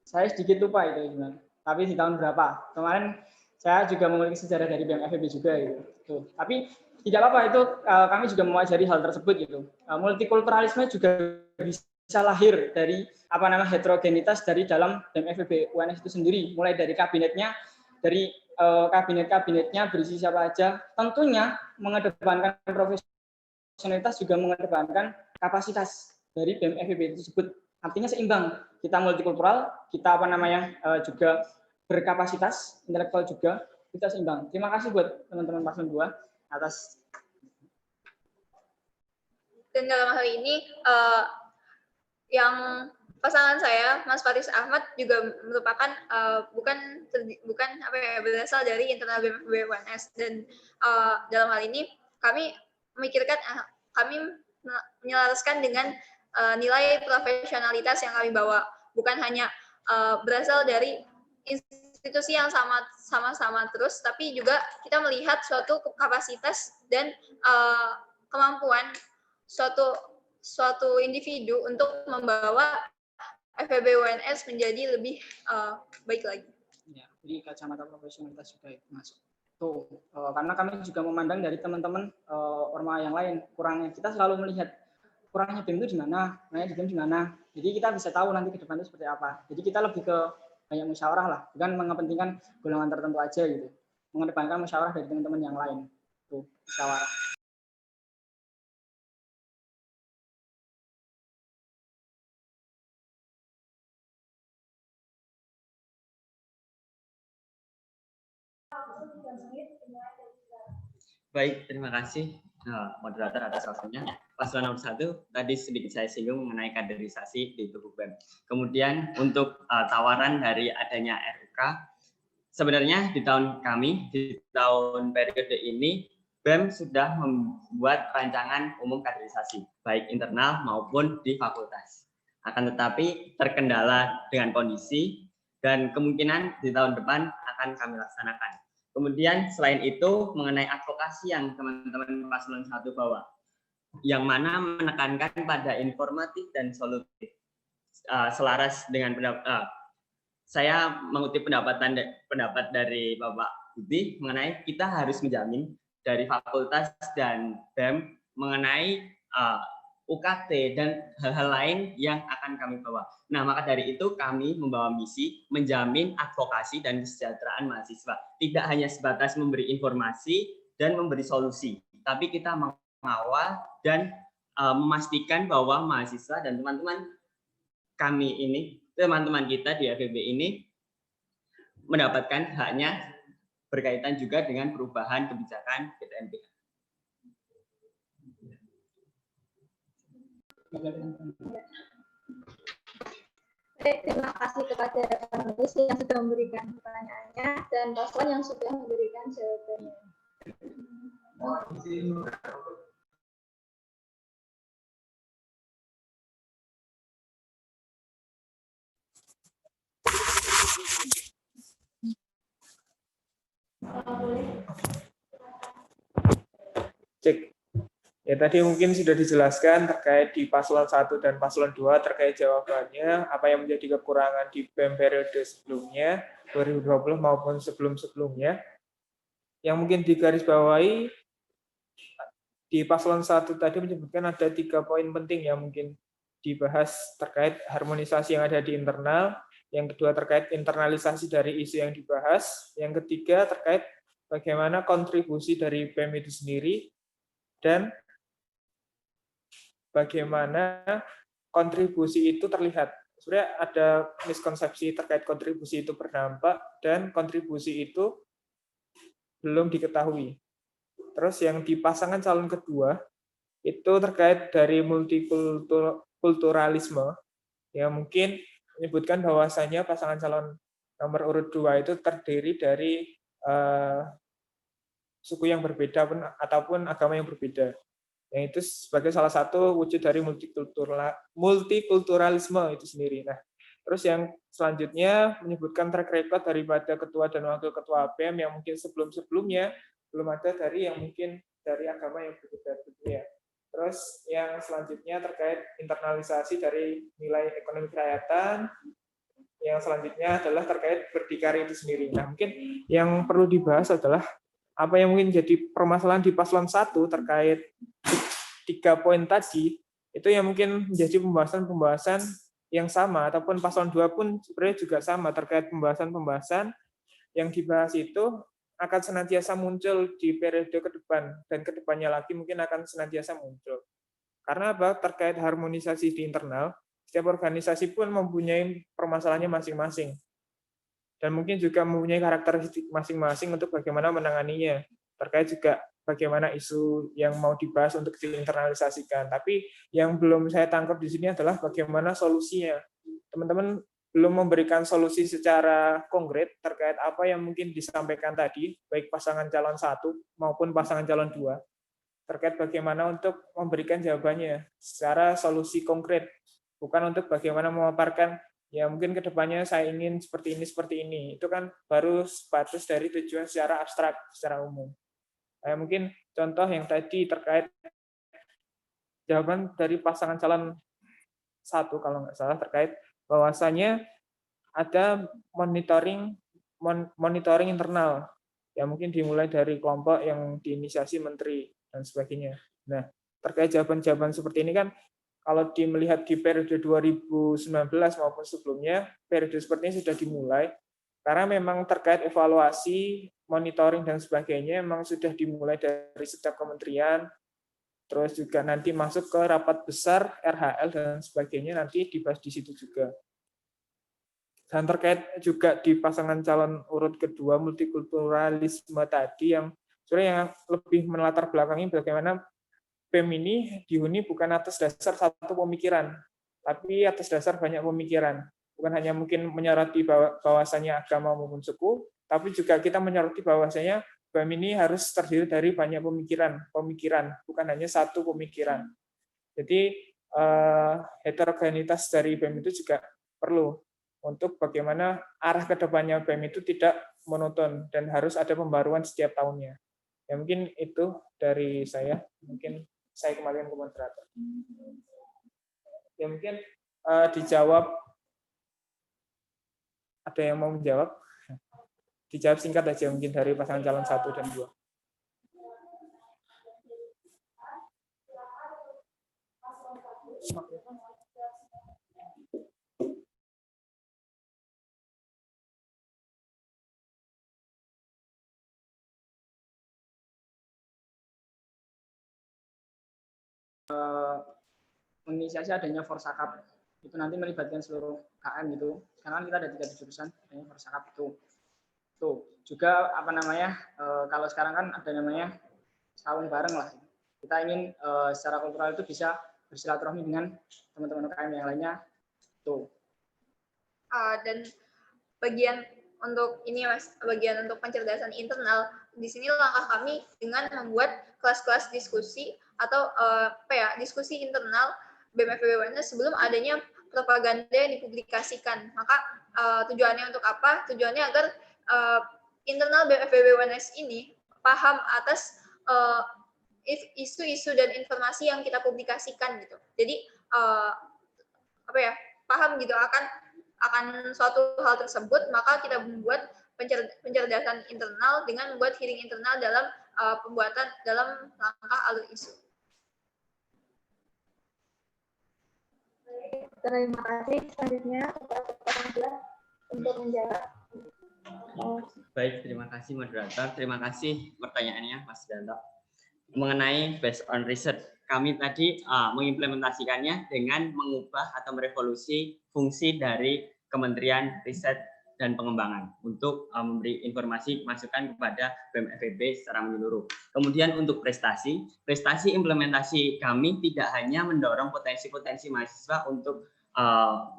Saya sedikit lupa itu gimana. Tapi di tahun berapa? Kemarin saya juga memiliki sejarah dari BEM FEB juga gitu. Tapi tidak apa-apa, itu kami juga mewajari hal tersebut gitu. Multikulturalisme juga bisa lahir dari apa namanya heterogenitas dari dalam BEM FEB UNS itu sendiri, mulai dari kabinetnya, dari kabinet-kabinetnya berisi siapa aja, tentunya mengedepankan profesionalitas juga mengedepankan kapasitas dari BEM FEB tersebut. Artinya seimbang, kita multikultural, kita apa namanya juga berkapasitas intelektual juga, kita seimbang. Terima kasih buat teman-teman paslon 2 atas. Dan dalam hal ini yang pasangan saya Mas Faris Ahmad juga merupakan bukan berasal dari internal BEM UNS, dan dalam hal ini kami memikirkan kami menyelaraskan dengan nilai profesionalitas yang kami bawa, bukan hanya berasal dari institusi yang sama-sama terus, tapi juga kita melihat suatu kapasitas dan kemampuan suatu individu untuk membawa FEB UNS menjadi lebih baik lagi. Ya, jadi kacamata profesionalitas juga masuk. Tuh, karena kami juga memandang dari teman-teman orma yang lain, kurangnya kita selalu melihat kurangnya BEM itu di mana, kurangnya di BEM di mana. Jadi kita bisa tahu nanti ke depan itu seperti apa. Jadi kita lebih ke banyak musyawarah lah, bukan mengepentingkan golongan tertentu aja gitu. Mengedepankan musyawarah dari teman-teman yang lain. Tuh, musyawarah. Baik, terima kasih moderator atas waktunya. Paslon nomor 1 tadi sedikit saya singgung mengenai kaderisasi di tubuh BEM. Kemudian untuk tawaran dari adanya RUK, sebenarnya di tahun kami, di tahun periode ini, BEM sudah membuat rancangan umum kaderisasi, baik internal maupun di fakultas. Akan tetapi terkendala dengan kondisi dan kemungkinan di tahun depan akan kami laksanakan. Kemudian selain itu mengenai advokasi yang teman-teman paslon 1 bawa, yang mana menekankan pada informatif dan solutif. Selaras dengan pendapat, saya mengutip pendapat dari Bapak Budi mengenai kita harus menjamin dari fakultas dan BEM mengenai UKT dan hal-hal lain yang akan kami bawa. Nah, maka dari itu kami membawa misi menjamin advokasi dan kesejahteraan mahasiswa. Tidak hanya sebatas memberi informasi dan memberi solusi, tapi kita mengawal dan memastikan bahwa mahasiswa dan teman-teman kami ini, teman-teman kita di FEB ini mendapatkan haknya berkaitan juga dengan perubahan kebijakan PTNBH. Terima kasih kepada panelis yang sudah memberikan pertanyaannya dan paslon yang sudah memberikan jawabannya. Cek. Ya, tadi mungkin sudah dijelaskan terkait di paslon 1 dan paslon 2 terkait jawabannya, apa yang menjadi kekurangan di BEM periode sebelumnya, 2020 maupun sebelum-sebelumnya. Yang mungkin digarisbawahi, di paslon 1 tadi menyebutkan ada 3 poin penting yang mungkin dibahas terkait harmonisasi yang ada di internal, yang kedua terkait internalisasi dari isu yang dibahas, yang ketiga terkait bagaimana kontribusi dari BEM itu sendiri, dan bagaimana kontribusi itu terlihat. Sebenarnya ada miskonsepsi terkait kontribusi itu berdampak dan kontribusi itu belum diketahui. Terus yang di pasangan calon kedua itu terkait dari multikulturalisme, yang mungkin menyebutkan bahwasanya pasangan calon nomor urut 2 itu terdiri dari suku yang berbeda ataupun agama yang berbeda. Yang itu sebagai salah satu wujud dari multikulturalisme itu sendiri. Nah, terus yang selanjutnya menyebutkan track record daripada ketua dan wakil ketua BEM yang mungkin sebelum-sebelumnya belum ada dari yang mungkin dari agama yang berbeda. Terus yang selanjutnya terkait internalisasi dari nilai ekonomi kerakyatan. Yang selanjutnya adalah terkait berdikari itu sendiri. Nah, mungkin yang perlu dibahas adalah apa yang mungkin jadi permasalahan di paslon 1 terkait 3 poin tadi, itu yang mungkin menjadi pembahasan-pembahasan yang sama, ataupun paslon 2 pun sebenarnya juga sama terkait pembahasan-pembahasan yang dibahas itu akan senantiasa muncul di periode ke depan, dan ke depannya lagi mungkin akan senantiasa muncul. Karena apa? Terkait harmonisasi di internal, setiap organisasi pun mempunyai permasalahannya masing-masing. Dan mungkin juga mempunyai karakteristik masing-masing untuk bagaimana menanganinya. Terkait juga bagaimana isu yang mau dibahas untuk diinternalisasikan. Tapi yang belum saya tangkap di sini adalah bagaimana solusinya. Teman-teman belum memberikan solusi secara konkret terkait apa yang mungkin disampaikan tadi, baik pasangan calon 1 maupun pasangan calon 2, terkait bagaimana untuk memberikan jawabannya secara solusi konkret, bukan untuk bagaimana memaparkan Ya mungkin kedepannya saya ingin seperti ini. Itu kan baru sebatas dari tujuan secara abstrak, secara umum. Mungkin contoh yang tadi terkait jawaban dari pasangan calon 1 kalau nggak salah terkait bahwasanya ada monitoring internal. Ya mungkin dimulai dari kelompok yang diinisiasi menteri dan sebagainya. Nah, terkait jawaban-jawaban seperti ini kan kalau melihat di periode 2019 maupun sebelumnya, periode seperti ini sudah dimulai, karena memang terkait evaluasi, monitoring, dan sebagainya, memang sudah dimulai dari setiap kementerian, terus juga nanti masuk ke rapat besar, RHL, dan sebagainya, nanti dibahas di situ juga. Dan terkait juga di pasangan calon urut kedua, multikulturalisme tadi, yang sebenarnya yang lebih melatar belakangi bagaimana BEM ini dihuni bukan atas dasar satu pemikiran, tapi atas dasar banyak pemikiran. Bukan hanya mungkin menyoroti bahwasanya agama maupun suku, tapi juga kita menyoroti bahwasanya BEM ini harus terdiri dari banyak pemikiran, bukan hanya satu pemikiran. Jadi heterogenitas dari BEM itu juga perlu untuk bagaimana arah ke depannya BEM itu tidak monoton dan harus ada pembaruan setiap tahunnya. Ya mungkin itu dari saya. Mungkin saya kembalikan ke moderator. Ya mungkin dijawab, ada yang mau menjawab? Dijawab singkat aja mungkin dari pasangan calon 1 dan 2. Menginisiasi adanya Forsakap itu nanti melibatkan seluruh KM gitu, karena kita ada 3 jurusan adanya Forsakap itu. Tuh juga apa namanya, kalau sekarang kan ada namanya sawung bareng lah. Kita ingin secara kultural itu bisa bersilaturahmi dengan teman-teman KM yang lainnya. Tuh. Dan bagian untuk ini Mas, bagian untuk pencerdasan internal, di sini langkah kami dengan membuat kelas-kelas diskusi atau diskusi internal BEM FEB UNS sebelum adanya propaganda yang dipublikasikan. Maka tujuannya untuk apa? Tujuannya agar internal BEM FEB UNS ini paham atas isu-isu dan informasi yang kita publikasikan gitu. Jadi paham gitu akan suatu hal tersebut, maka kita membuat pencerdasan internal dengan membuat hearing internal dalam pembuatan dalam langkah alur isu. Terima kasih. Selanjutnya kepada untuk menjawab. Baik, terima kasih moderator. Terima kasih pertanyaannya Mas Danto. Mengenai based on research, kami tadi mengimplementasikannya dengan mengubah atau merevolusi fungsi dari Kementerian Riset dan Pengembangan untuk memberi informasi masukan kepada BEM FEB secara menyeluruh. Kemudian untuk prestasi implementasi kami tidak hanya mendorong potensi-potensi mahasiswa untuk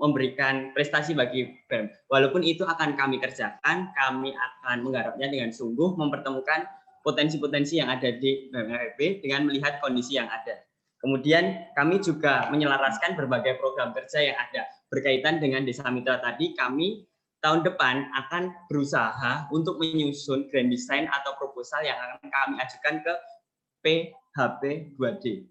memberikan prestasi bagi BEM. Walaupun itu akan kami kerjakan, kami akan menggarapnya dengan sungguh, mempertemukan potensi-potensi yang ada di BEM FEB dengan melihat kondisi yang ada. Kemudian kami juga menyelaraskan berbagai program kerja yang ada. Berkaitan dengan Desa Mitra tadi, kami tahun depan akan berusaha untuk menyusun grand design atau proposal yang akan kami ajukan ke PHP 2D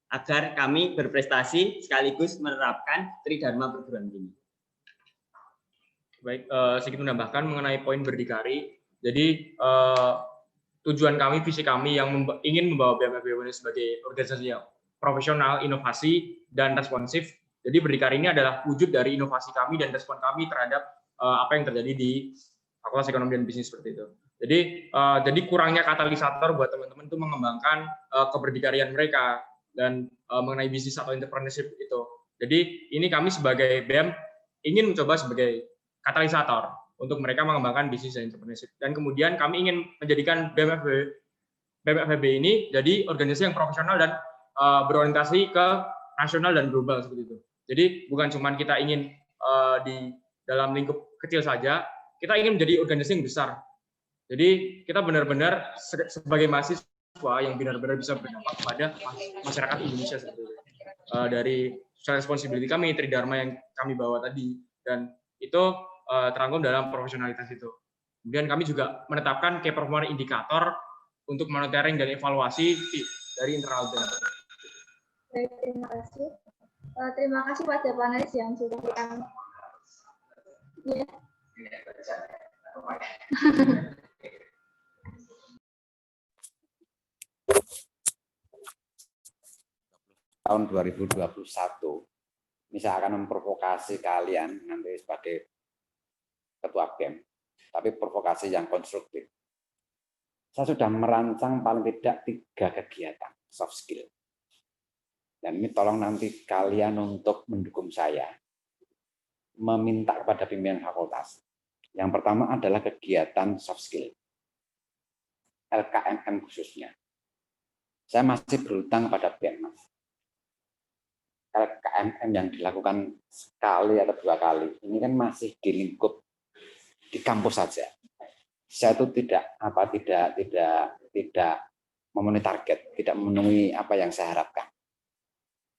agar kami berprestasi sekaligus menerapkan Tridharma perguruan tinggi. Baik, sedikit menambahkan mengenai poin berdikari. Jadi tujuan kami, visi kami yang ingin membawa BEM FEB UNS sebagai organisasi yang profesional, inovasi, dan responsif. Jadi berdikari ini adalah wujud dari inovasi kami dan respon kami terhadap apa yang terjadi di Fakultas Ekonomi dan Bisnis seperti itu. Jadi kurangnya katalisator buat teman-teman itu mengembangkan keberdikarian mereka dan mengenai bisnis atau entrepreneurship itu. Jadi ini kami sebagai BEM ingin mencoba sebagai katalisator untuk mereka mengembangkan bisnis dan entrepreneurship. Dan kemudian kami ingin menjadikan BEM FEB ini jadi organisasi yang profesional dan berorientasi ke nasional dan global seperti itu. Jadi bukan cuma kita ingin di dalam lingkup kecil saja, kita ingin menjadi organisasi yang besar. Jadi kita benar-benar sebagai mahasiswa yang benar-benar bisa berdampak kepada masyarakat Indonesia seperti itu. Dari social responsibility kami, Tridharma yang kami bawa tadi, dan itu terangkum dalam profesionalitas itu. Kemudian kami juga menetapkan key performance indikator untuk monitoring dan evaluasi dari internal BEM. Baik, terima kasih. Terima kasih pada panelis yang sudah kita. Ya. Tahun 2021 ini saya akan memprovokasi kalian nanti sebagai ketua BEM, tapi provokasi yang konstruktif. Saya sudah merancang paling tidak 3 kegiatan soft skill. Dan ini tolong nanti kalian untuk mendukung saya, meminta kepada pimpinan fakultas. Yang pertama adalah kegiatan soft skill, LKMM khususnya. Saya masih berhutang pada BEM, Mas. LKMM yang dilakukan sekali atau 2 kali, ini kan masih di lingkup di kampus saja. Saya itu tidak memenuhi target, tidak memenuhi apa yang saya harapkan.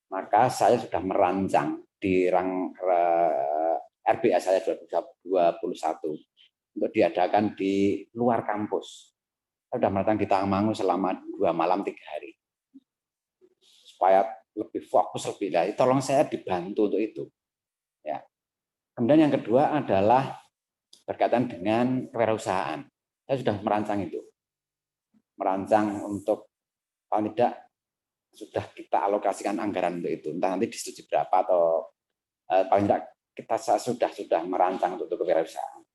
Maka saya sudah merancang di rang RBA saya 2021 untuk diadakan di luar kampus. Saya sudah merancang di Tangmangu selama 2 malam 3 hari. Supaya lebih fokus lebih dari. Tolong saya dibantu untuk itu. Ya. Kemudian yang kedua adalah berkaitan dengan kewirausahaan. Saya sudah merancang itu. Merancang untuk paling tidak sudah kita alokasikan anggaran untuk itu. Entah nanti disetujui berapa atau paling tidak saya sudah merancang untuk kewirausahaan.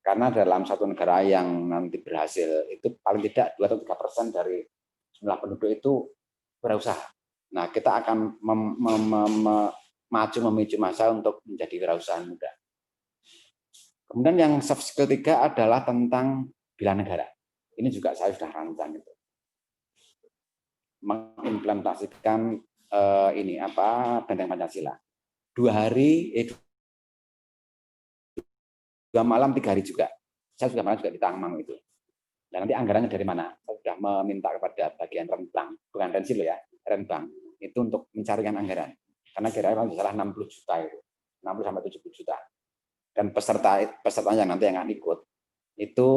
Karena dalam satu negara yang nanti berhasil itu paling tidak 2 atau 3% dari jumlah penduduk itu wirausaha. Nah, kita akan memicu massa untuk menjadi wirausahaan muda. Kemudian yang soft skill 3 adalah tentang bela negara. Ini juga saya sudah rancang itu. Mengimplementasikan Benteng Pancasila. 2 malam 3 hari juga. Saya juga di Tangmangu itu. Dan nanti anggarannya dari mana? Saya sudah meminta kepada bagian Renbang, bukan Rensil ya, Renbang, itu untuk mencarikan anggaran. Karena kira-kira salah 60 juta itu, 60 sampai 70 juta. Dan pesertanya nanti yang akan ikut, itu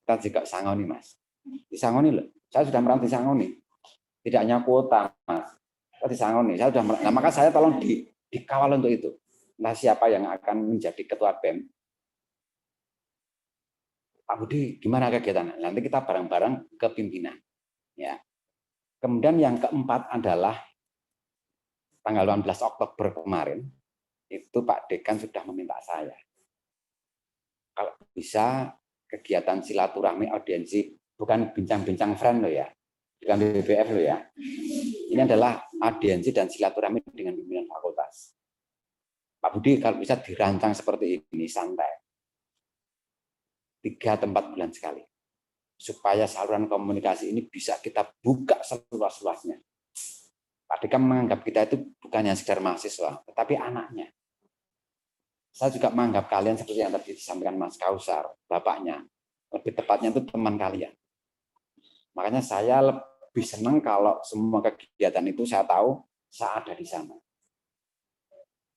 kita juga sangoni, Mas. Disangoni loh. Saya sudah merancang disangoni. Tidak hanya kuota, Mas. Kita disangoni. Saya sudah, nah, maka saya tolong dikawal untuk itu. Nah, siapa yang akan menjadi ketua BEM? Pak Budi, gimana kegiatan? Nanti kita bareng-bareng ke pimpinan. Ya. Kemudian yang keempat adalah tanggal 18 Oktober kemarin, itu Pak Dekan sudah meminta saya. Kalau bisa kegiatan silaturahmi audiensi, bukan bincang-bincang friend loh ya, bukan BBF loh ya. Ini adalah audiensi dan silaturahmi dengan pimpinan fakultas. Pak Budi, kalau bisa dirancang seperti ini, santai. 3 atau 4 bulan sekali. Supaya saluran komunikasi ini bisa kita buka seluas-luasnya. Pak Dekan menganggap kita itu bukan hanya sekedar mahasiswa, tetapi anaknya. Saya juga menganggap kalian seperti yang tadi disampaikan Mas Kausar, bapaknya. Lebih tepatnya itu teman kalian. Makanya saya lebih senang kalau semua kegiatan itu saya tahu saya ada di sana.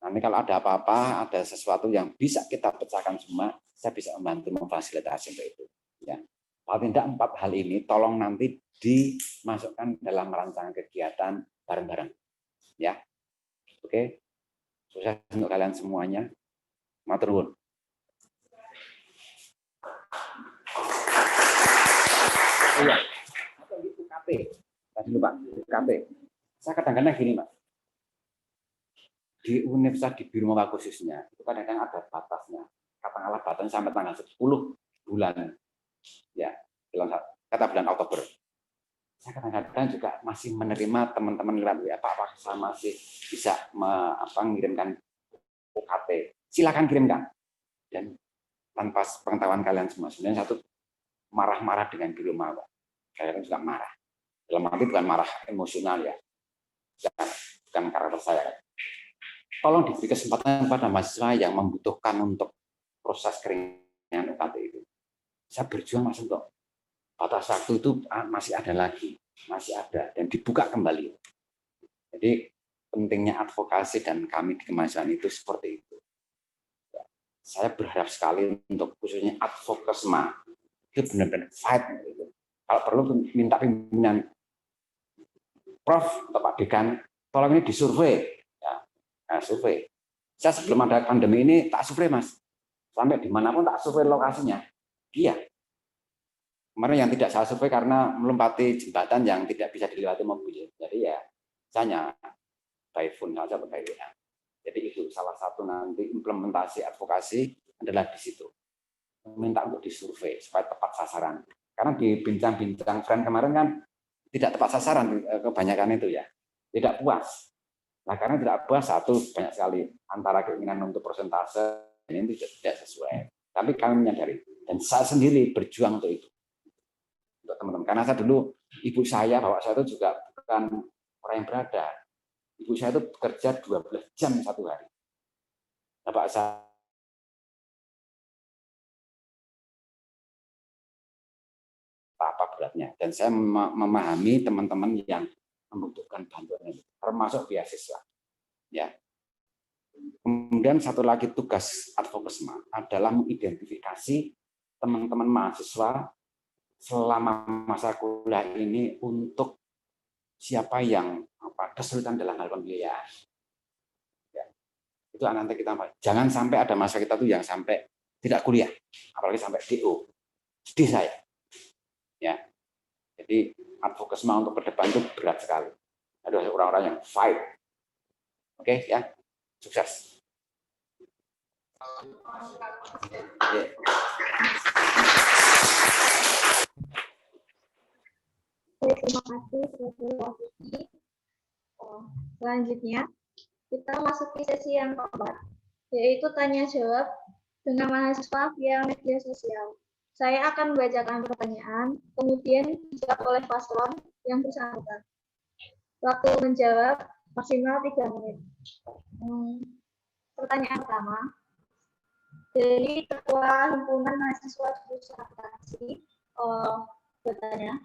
Nanti kalau ada apa-apa, ada sesuatu yang bisa kita pecahkan semua, saya bisa membantu memfasilitasi untuk itu. Ya. Paling tidak 4 hal ini tolong nanti dimasukkan dalam rancangan kegiatan bareng-bareng. Ya. Oke. Sukses untuk kalian semuanya. Matur nuwun. Iya. Atau di UKT. Tadi lupa, UKT. Saya kadang-kadang gini, Mas. Di universitas di Birmawa khususnya, itu kadang-kadang ada batasnya. Katakanlah batasnya sampai tanggal 10 bulan. Ya, kata bulan Oktober. Saya kadang-kadang juga masih menerima teman-teman lewat WA, Pak, saya masih bisa mengirimkan UKT. Silakan kirimkan. Dan tanpa pengetahuan kalian semua, sebenarnya satu marah-marah dengan Birmawa. Kalian juga marah. Dalam arti bukan marah emosional ya. Bukan karakter saya. Tolong diberi kesempatan pada mahasiswa yang membutuhkan untuk proses keringan UKT itu. Saya berjuang Mas untuk batas waktu itu masih ada lagi, masih ada dan dibuka kembali. Jadi pentingnya advokasi dan kami di kemahasiswaan itu seperti itu. saya berharap sekali untuk khususnya advokesma itu benar-benar fight gitu. Kalau perlu minta pimpinan Prof atau Pak Dekan, tolong ini disurvei, ya, nah, survei. Saya sebelum ada pandemi ini tak survei Mas, sampai dimanapun tak survei lokasinya. Iya. Kemarin yang tidak saya survei karena melompati jembatan yang tidak bisa dilewati mobil. Jadi ya, saya by phone saja pakai WA. Jadi itu salah satu nanti implementasi advokasi adalah di situ. Minta untuk disurvei supaya tepat sasaran. Karena di bincang-bincang friend kemarin kan tidak tepat sasaran kebanyakan itu ya. Tidak puas. Nah, karena tidak puas satu banyak sekali antara keinginan untuk persentase ini tidak sesuai. Tapi kami menyadari dan saya sendiri berjuang untuk itu. Untuk teman-teman. Karena saya dulu ibu saya, bapak saya itu juga bukan orang yang berada. Ibu saya itu bekerja 12 jam satu hari. Bapak saya apa beratnya. Dan saya memahami teman-teman yang membutuhkan bantuan ini, termasuk beasiswa. Ya. Kemudian satu lagi tugas advokesma adalah mengidentifikasi teman-teman mahasiswa selama masa kuliah ini untuk siapa yang kesulitan dalam hal pembiayaan. Ya. Itu nanti kita jangan sampai ada masa kita tuh yang sampai tidak kuliah, apalagi sampai DO. Sedih saya. Ya. Jadi advokesma untuk ke depan itu berat sekali. Ada orang-orang yang fight. Oke, ya. Sukses. Yeah. Terima kasih Prof. Selanjutnya, kita masuki sesi yang keempat, yaitu tanya jawab dengan mahasiswa via media sosial. Saya akan membacakan pertanyaan, kemudian dijawab oleh paslon yang bersangkutan. Waktu menjawab maksimal 3 menit. Pertanyaan pertama, dari Ketua Himpunan Mahasiswa Jurusan Akuntansi bertanya,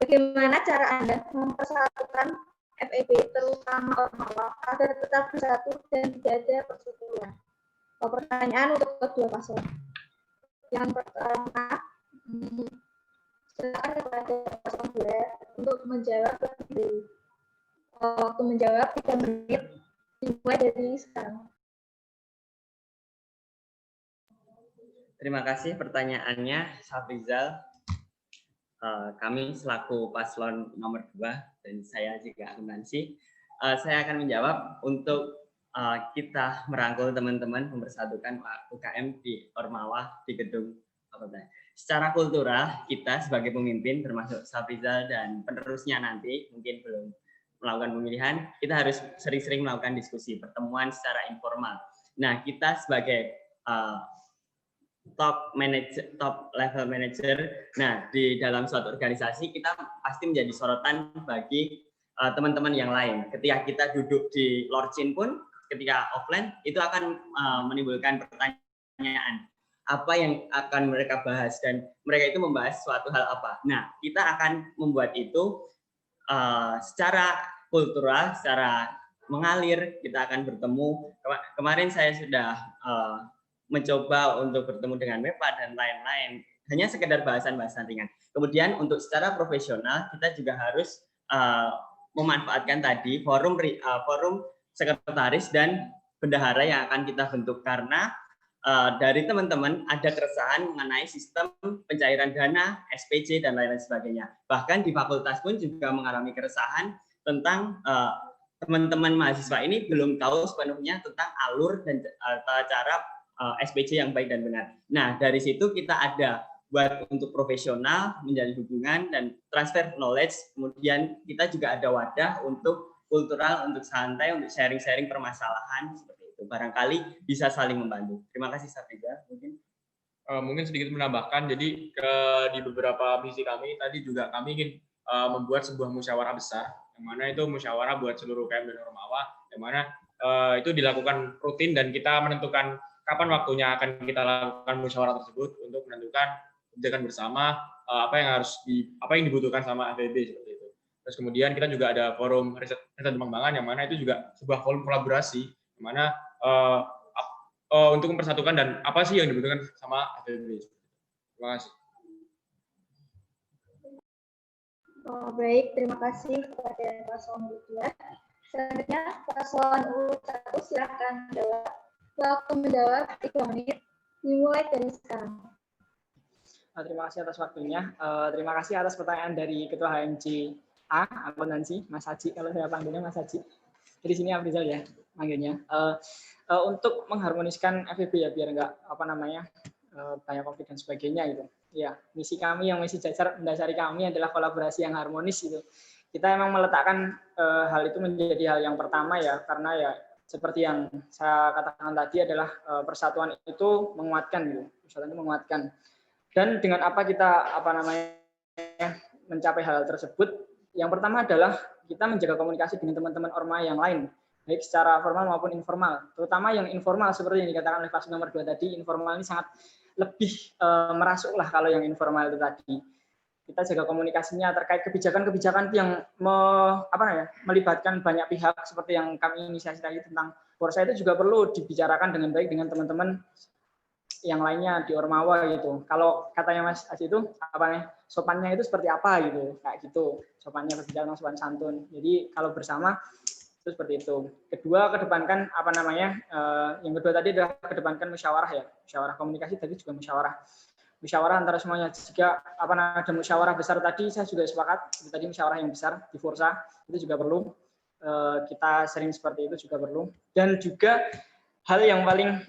bagaimana cara Anda mempersatukan FEB terutama Ormawa agar tetap bersatu dan tidak ada perseteruan? Pertanyaan untuk kedua paslon. Yang pertama, silakan kepada paslon 2 untuk menjawab lebih dulu. Waktu menjawab 3 menit dimulai dari sekarang. Terima kasih pertanyaannya, Safrizal. Kami selaku paslon nomor 2 dan saya juga akuntansi, saya akan menjawab untuk kita merangkul teman-teman mempersatukan UKM di Ormawa di gedung Fakultas. Secara kultural kita sebagai pemimpin termasuk Safrizal dan penerusnya nanti mungkin belum melakukan pemilihan, kita harus sering-sering melakukan diskusi, pertemuan secara informal. Nah, kita sebagai top level manager, nah di dalam suatu organisasi kita pasti menjadi sorotan bagi teman-teman yang lain. Ketika kita duduk di Lorcin pun, ketika offline itu akan menimbulkan pertanyaan apa yang akan mereka bahas dan mereka itu membahas suatu hal apa. Nah, kita akan membuat itu secara kultural, secara mengalir. Kita akan bertemu. Kemarin saya sudah mencoba untuk bertemu dengan MEPA dan lain-lain, hanya sekedar bahasan-bahasan ringan. Kemudian untuk secara profesional kita juga harus memanfaatkan tadi forum sekretaris dan bendahara yang akan kita bentuk, karena dari teman-teman ada keresahan mengenai sistem pencairan dana, SPJ dan lain-lain sebagainya. Bahkan di fakultas pun juga mengalami keresahan tentang teman-teman mahasiswa ini belum tahu sepenuhnya tentang alur dan cara SPJ yang baik dan benar. Nah, dari situ kita ada buat untuk profesional, menjalin hubungan dan transfer knowledge. Kemudian kita juga ada wadah untuk kultural, untuk santai, untuk sharing-sharing permasalahan seperti itu. Barangkali bisa saling membantu. Terima kasih, Safrizal. Mungkin sedikit menambahkan. Jadi di beberapa misi kami tadi juga kami ingin membuat sebuah musyawarah besar, yang mana itu musyawarah buat seluruh UKM dan Ormawa, yang mana itu dilakukan rutin dan kita menentukan kapan waktunya akan kita lakukan musyawarah tersebut untuk menentukan kebijakan bersama apa yang dibutuhkan sama FEB seperti itu. Terus kemudian kita juga ada forum riset dan pengembangan, yang mana itu juga sebuah forum kolaborasi, yang mana untuk mempersatukan dan apa sih yang dibutuhkan sama FEB. Terima kasih. Baik, terima kasih kepada paslon urut 2. Selanjutnya paslon urut 1 silakan menjawab. Waktu menjawab 3 menit dimulai dari sekarang. Terima kasih atas waktunya. Terima kasih atas pertanyaan dari Ketua HMC A, akuntansi, Mas Haji. Kalau saya panggilnya Mas Haji. Di sini Afrizal ya panggilnya. Untuk mengharmoniskan FEB ya biar enggak banyak konflik dan sebagainya gitu. Ya, misi kami yang misi mendasari kami adalah kolaborasi yang harmonis gitu. Kita emang meletakkan hal itu menjadi hal yang pertama ya, karena ya seperti yang saya katakan tadi adalah persatuan itu menguatkan gitu. Persatuan itu menguatkan. Dan dengan apa kita mencapai hal tersebut? Yang pertama adalah kita menjaga komunikasi dengan teman-teman orma yang lain, baik secara formal maupun informal. Terutama yang informal seperti yang dikatakan oleh paslon nomor 2 tadi, informal ini sangat lebih merasuk lah kalau yang informal itu tadi. Kita jaga komunikasinya terkait kebijakan-kebijakan yang melibatkan banyak pihak seperti yang kami inisiasi tadi tentang Borsa itu juga perlu dibicarakan dengan baik dengan teman-teman yang lainnya di Ormawa gitu. Kalau katanya Mas Aji itu sopannya itu seperti apa gitu, kayak gitu. Sopannya berbicara sopan santun. Jadi kalau bersama itu seperti itu. Kedua, kedepankan yang kedua tadi adalah kedepankan musyawarah ya. Musyawarah komunikasi tadi juga musyawarah antara semuanya. Jika ada musyawarah besar tadi saya juga sepakat. Itu tadi musyawarah yang besar di Forsa itu juga perlu. Kita sering seperti itu juga perlu. Dan juga hal yang paling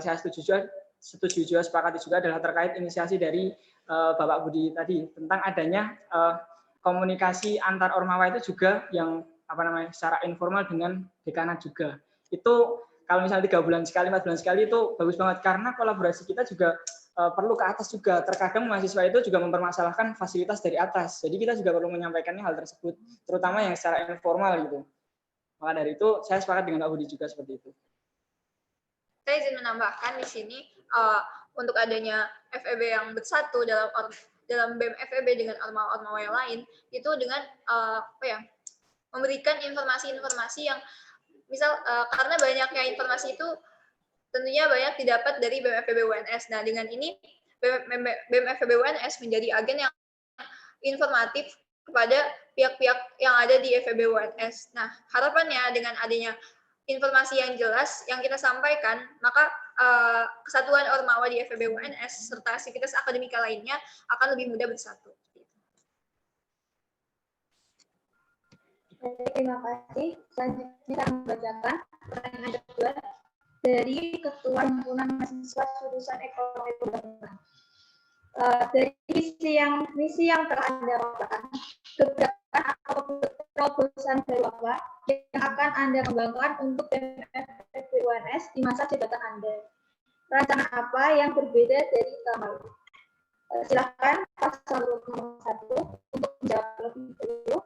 saya setuju juga sepakati juga adalah terkait inisiasi dari Bapak Budi tadi tentang adanya komunikasi antar ormawa itu juga yang secara informal dengan dekanat juga. Itu kalau misalnya 3 bulan sekali, 4 bulan sekali itu bagus banget karena kolaborasi kita juga perlu ke atas juga. Terkadang mahasiswa itu juga mempermasalahkan fasilitas dari atas. Jadi kita juga perlu menyampaikannya hal tersebut, terutama yang secara informal gitu. Maka dari itu saya sepakat dengan Pak Budi juga seperti itu. Saya izin menambahkan di sini untuk adanya FEB yang bersatu dalam BEM FEB dengan ormawa-ormawa yang lain itu dengan memberikan informasi-informasi yang misal karena banyaknya informasi itu tentunya banyak didapat dari BEM FEB UNS. Nah, dengan ini BEM FEB UNS menjadi agen yang informatif kepada pihak-pihak yang ada di FEB UNS. Nah, harapannya dengan adanya informasi yang jelas yang kita sampaikan, maka kesatuan ormawa di FEB UNS serta sivitas akademika lainnya akan lebih mudah bersatu. Terima kasih. Selanjutnya saya membacakan pertanyaan kedua dari Ketua Himpunan Mahasiswa Jurusan Ekonomi Perbankan. Dari misi yang telah Anda lakukan, kebijakan atau terobosan baru apa yang akan Anda kembangkan untuk FEB UNS di masa jabatan Anda? Rencana apa yang berbeda dari tahun lalu? Silakan paslon nomor 1 untuk menjawab lebih dulu.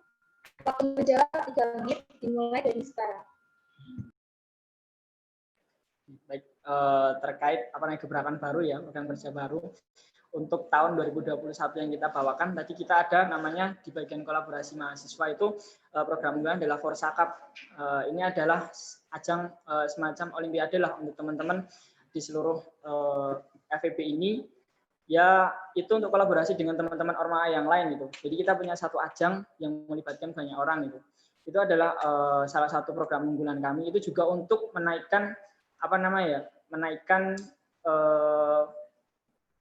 Waktu menjawab 3 menit dimulai dari sekarang. Baik, terkait gebrakan baru ya, program kerja baru untuk tahun 2021 yang kita bawakan. Tadi kita ada namanya di bagian kolaborasi mahasiswa itu program unggulan adalah Forsa Cup. Ini adalah ajang semacam olimpiade lah untuk teman-teman di seluruh FEB ini. Ya itu untuk kolaborasi dengan teman-teman ormawa yang lain gitu. Jadi kita punya satu ajang yang melibatkan banyak orang gitu. Itu adalah salah satu program unggulan kami. Itu juga untuk menaikkan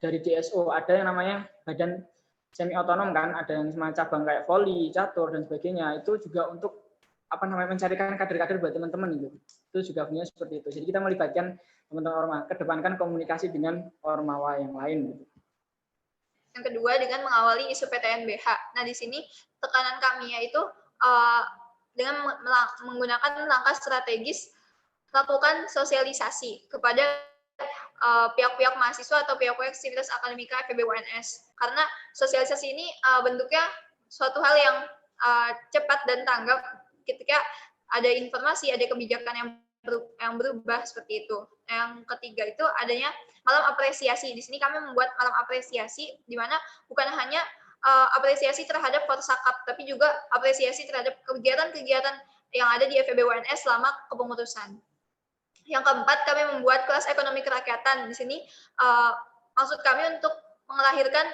dari DSO ada yang namanya badan semi otonom kan, ada yang semacam cabang kayak voli, catur dan sebagainya. Itu juga untuk mencarikan kader-kader buat teman-teman itu. Itu juga punya seperti itu. Jadi kita melibatkan teman-teman ormawa, kedepankan komunikasi dengan ormawa yang lain gitu. Yang kedua dengan mengawali isu PTNBH. Nah, di sini tekanan kami yaitu dengan menggunakan langkah strategis lakukan sosialisasi kepada pihak-pihak mahasiswa atau pihak-pihak sivitas akademika FEB UNS. Karena sosialisasi ini bentuknya suatu hal yang cepat dan tanggap ketika ada informasi, ada kebijakan yang berubah seperti itu. Yang ketiga itu adanya malam apresiasi. Di sini kami membuat malam apresiasi di mana bukan hanya apresiasi terhadap Forsa Cup, tapi juga apresiasi terhadap kegiatan-kegiatan yang ada di FEB UNS selama kepengurusan. Yang keempat, kami membuat kelas ekonomi kerakyatan. Di sini maksud kami untuk melahirkan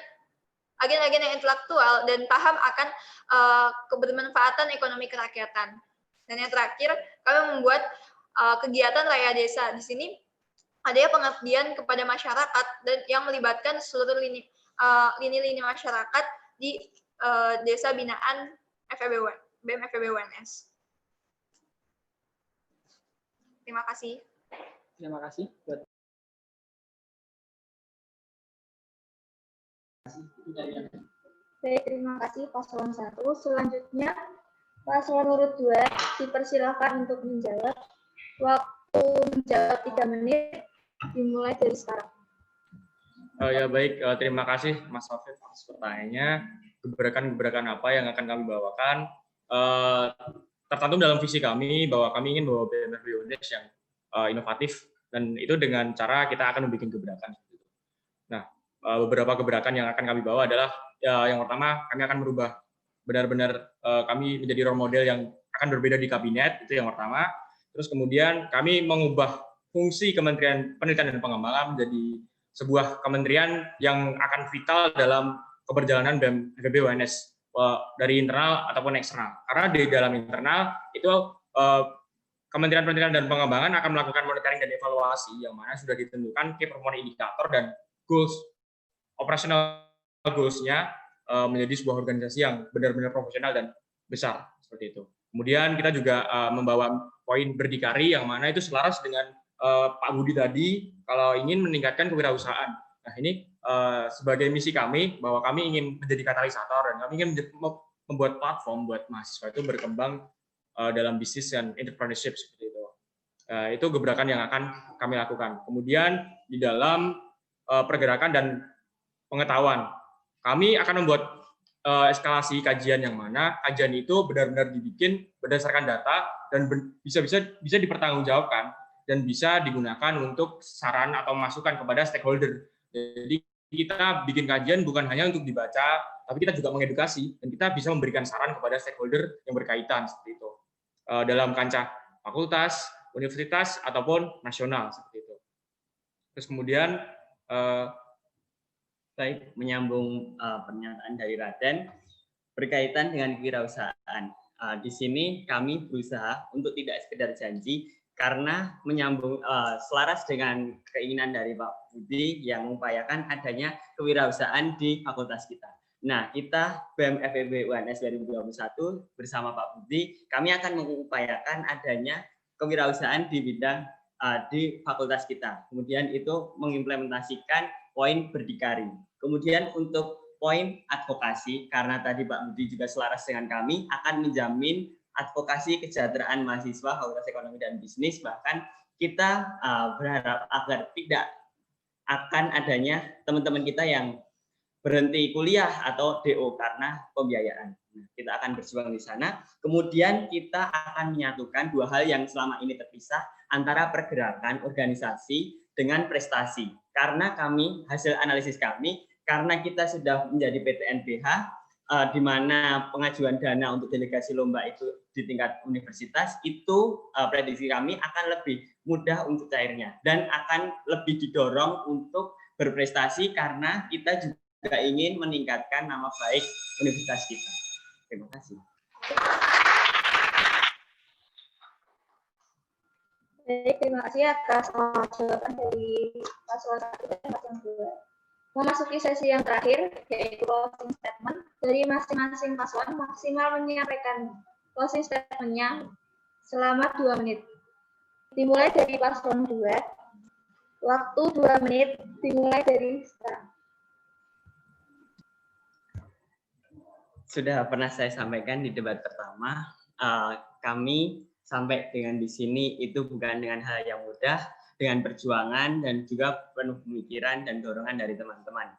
agen-agen yang intelektual dan paham akan kebermanfaatan ekonomi kerakyatan. Dan yang terakhir, kami membuat kegiatan Raya Desa. Di sini ada pengabdian kepada masyarakat dan yang melibatkan seluruh lini-lini masyarakat di desa binaan BEM FEB UNS. Terima kasih. Terima kasih buat Baik, terima kasih paslon 1. Selanjutnya paslon urut 2 dipersilakan untuk menjawab. Waktu menjawab 3 menit dimulai dari sekarang. Ya baik, terima kasih Mas Afif atas pertanyaannya. Gebrakan-gebrakan apa yang akan kami bawakan? Tercantum dalam visi kami bahwa kami ingin bawa BEM FEB UNS yang inovatif, dan itu dengan cara kita akan membuat gebrakan. Nah, beberapa gebrakan yang akan kami bawa adalah yang pertama, kami akan merubah benar-benar kami menjadi role model yang akan berbeda di kabinet, itu yang pertama. Terus kemudian kami mengubah fungsi Kementerian Penelitian dan Pengembangan menjadi sebuah kementerian yang akan vital dalam keberjalanan BEM FEB UNS dari internal ataupun eksternal. Karena di dalam internal itu Kementerian Penelitian dan Pengembangan akan melakukan monitoring dan evaluasi yang mana sudah ditentukan key performance indikator dan goals, operational goals-nya menjadi sebuah organisasi yang benar-benar profesional dan besar seperti itu. Kemudian kita juga membawa poin berdikari yang mana itu selaras dengan Pak Budi tadi kalau ingin meningkatkan kewirausahaan. Nah ini sebagai misi kami bahwa kami ingin menjadi katalisator dan kami ingin membuat platform buat mahasiswa itu berkembang dalam bisnis dan entrepreneurship seperti itu. Itu gebrakan yang akan kami lakukan. Kemudian di dalam pergerakan dan pengetahuan, kami akan membuat eskalasi kajian yang mana kajian itu benar-benar dibikin berdasarkan data dan bisa dipertanggungjawabkan dan bisa digunakan untuk saran atau masukan kepada stakeholder. Jadi kita bikin kajian bukan hanya untuk dibaca, tapi kita juga mengedukasi dan kita bisa memberikan saran kepada stakeholder yang berkaitan seperti itu dalam kancah fakultas, universitas ataupun nasional seperti itu. Terus kemudian baik, menyambung pernyataan dari Raden berkaitan dengan kewirausahaan. Di sini kami berusaha untuk tidak sekedar janji, karena menyambung selaras dengan keinginan dari Pak Budi yang mengupayakan adanya kewirausahaan di fakultas kita. Nah, kita BEM FEB UNS 2021 bersama Pak Budi, kami akan mengupayakan adanya kewirausahaan di bidang di fakultas kita. Kemudian itu mengimplementasikan poin berdikari. Kemudian untuk poin advokasi, karena tadi Pak Budi juga selaras dengan kami, akan menjamin advokasi kesejahteraan mahasiswa Fakultas Ekonomi dan Bisnis, bahkan kita berharap agar tidak akan adanya teman-teman kita yang berhenti kuliah atau DO karena pembiayaan. Nah, kita akan berjuang di sana. Kemudian kita akan menyatukan dua hal yang selama ini terpisah antara pergerakan organisasi dengan prestasi. Karena kami, hasil analisis kami, karena kita sudah menjadi PTNBH, di mana pengajuan dana untuk delegasi lomba itu di tingkat universitas, itu prediksi kami akan lebih mudah untuk cairnya dan akan lebih didorong untuk berprestasi karena kita juga ingin meningkatkan nama baik universitas kita. Terima kasih. Baik, terima kasih atas jawaban dari paslon 1 dan paslon 2. Memasuki sesi yang terakhir, yaitu closing statement dari masing-masing paslon maksimal menyampaikan closing statement-nya selama 2 menit. Dimulai dari paslon 2, waktu 2 menit dimulai dari sekarang. Sudah pernah saya sampaikan di debat pertama, kami sampai dengan di sini itu bukan dengan hal yang mudah, dengan perjuangan dan juga penuh pemikiran dan dorongan dari teman-teman.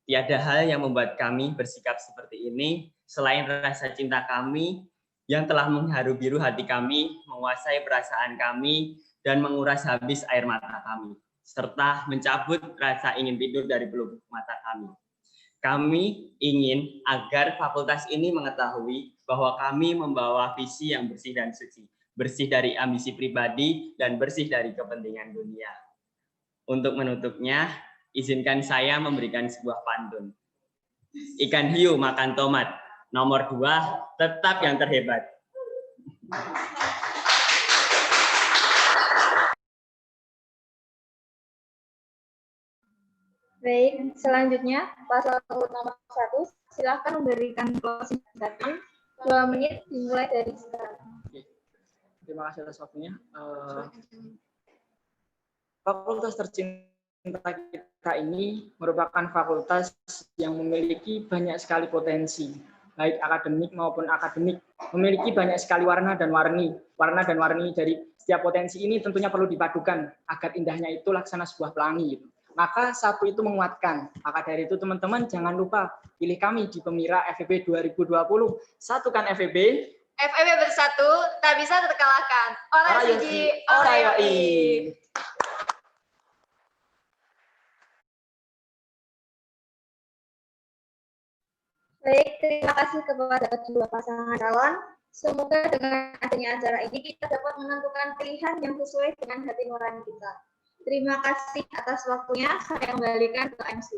Tiada hal yang membuat kami bersikap seperti ini selain rasa cinta kami yang telah mengharu biru hati kami, menguasai perasaan kami, dan menguras habis air mata kami, serta mencabut rasa ingin tidur dari pelupuk mata kami. Kami ingin agar fakultas ini mengetahui bahwa kami membawa visi yang bersih dan suci, bersih dari ambisi pribadi, dan bersih dari kepentingan dunia. Untuk menutupnya, izinkan saya memberikan sebuah pantun. Ikan hiu makan tomat, nomor 2 tetap yang terhebat. Baik, selanjutnya paslon nomor 1, silakan memberikan closing statement 2 menit dimulai dari sekarang. Terima kasih atas waktunya. Fakultas tercinta kita ini merupakan fakultas yang memiliki banyak sekali potensi, baik akademik maupun akademik, memiliki banyak sekali warna dan warni dari setiap potensi ini tentunya perlu dipadukan agar indahnya itu laksana sebuah pelangi. Maka satu itu menguatkan. Maka dari itu teman-teman jangan lupa pilih kami di Pemira FEB 2020. Satukan FEB. FEB bersatu, tak bisa terkalahkan. Ora siji, ora yoi. Baik, terima kasih kepada kedua pasangan calon. Semoga dengan adanya acara ini kita dapat menentukan pilihan yang sesuai dengan hati nurani kita. Terima kasih atas waktunya. Saya kembalikan ke MC.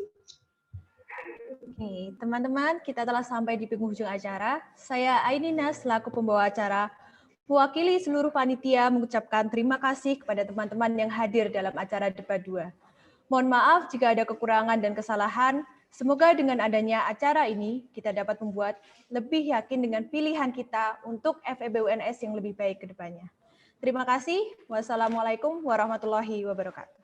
Oke, teman-teman, kita telah sampai di penghujung acara. Saya Ainina selaku pembawa acara, mewakili seluruh panitia mengucapkan terima kasih kepada teman-teman yang hadir dalam acara debat 2. Mohon maaf jika ada kekurangan dan kesalahan. Semoga dengan adanya acara ini, kita dapat membuat lebih yakin dengan pilihan kita untuk FEB UNS yang lebih baik ke depannya. Terima kasih. Wassalamualaikum warahmatullahi wabarakatuh.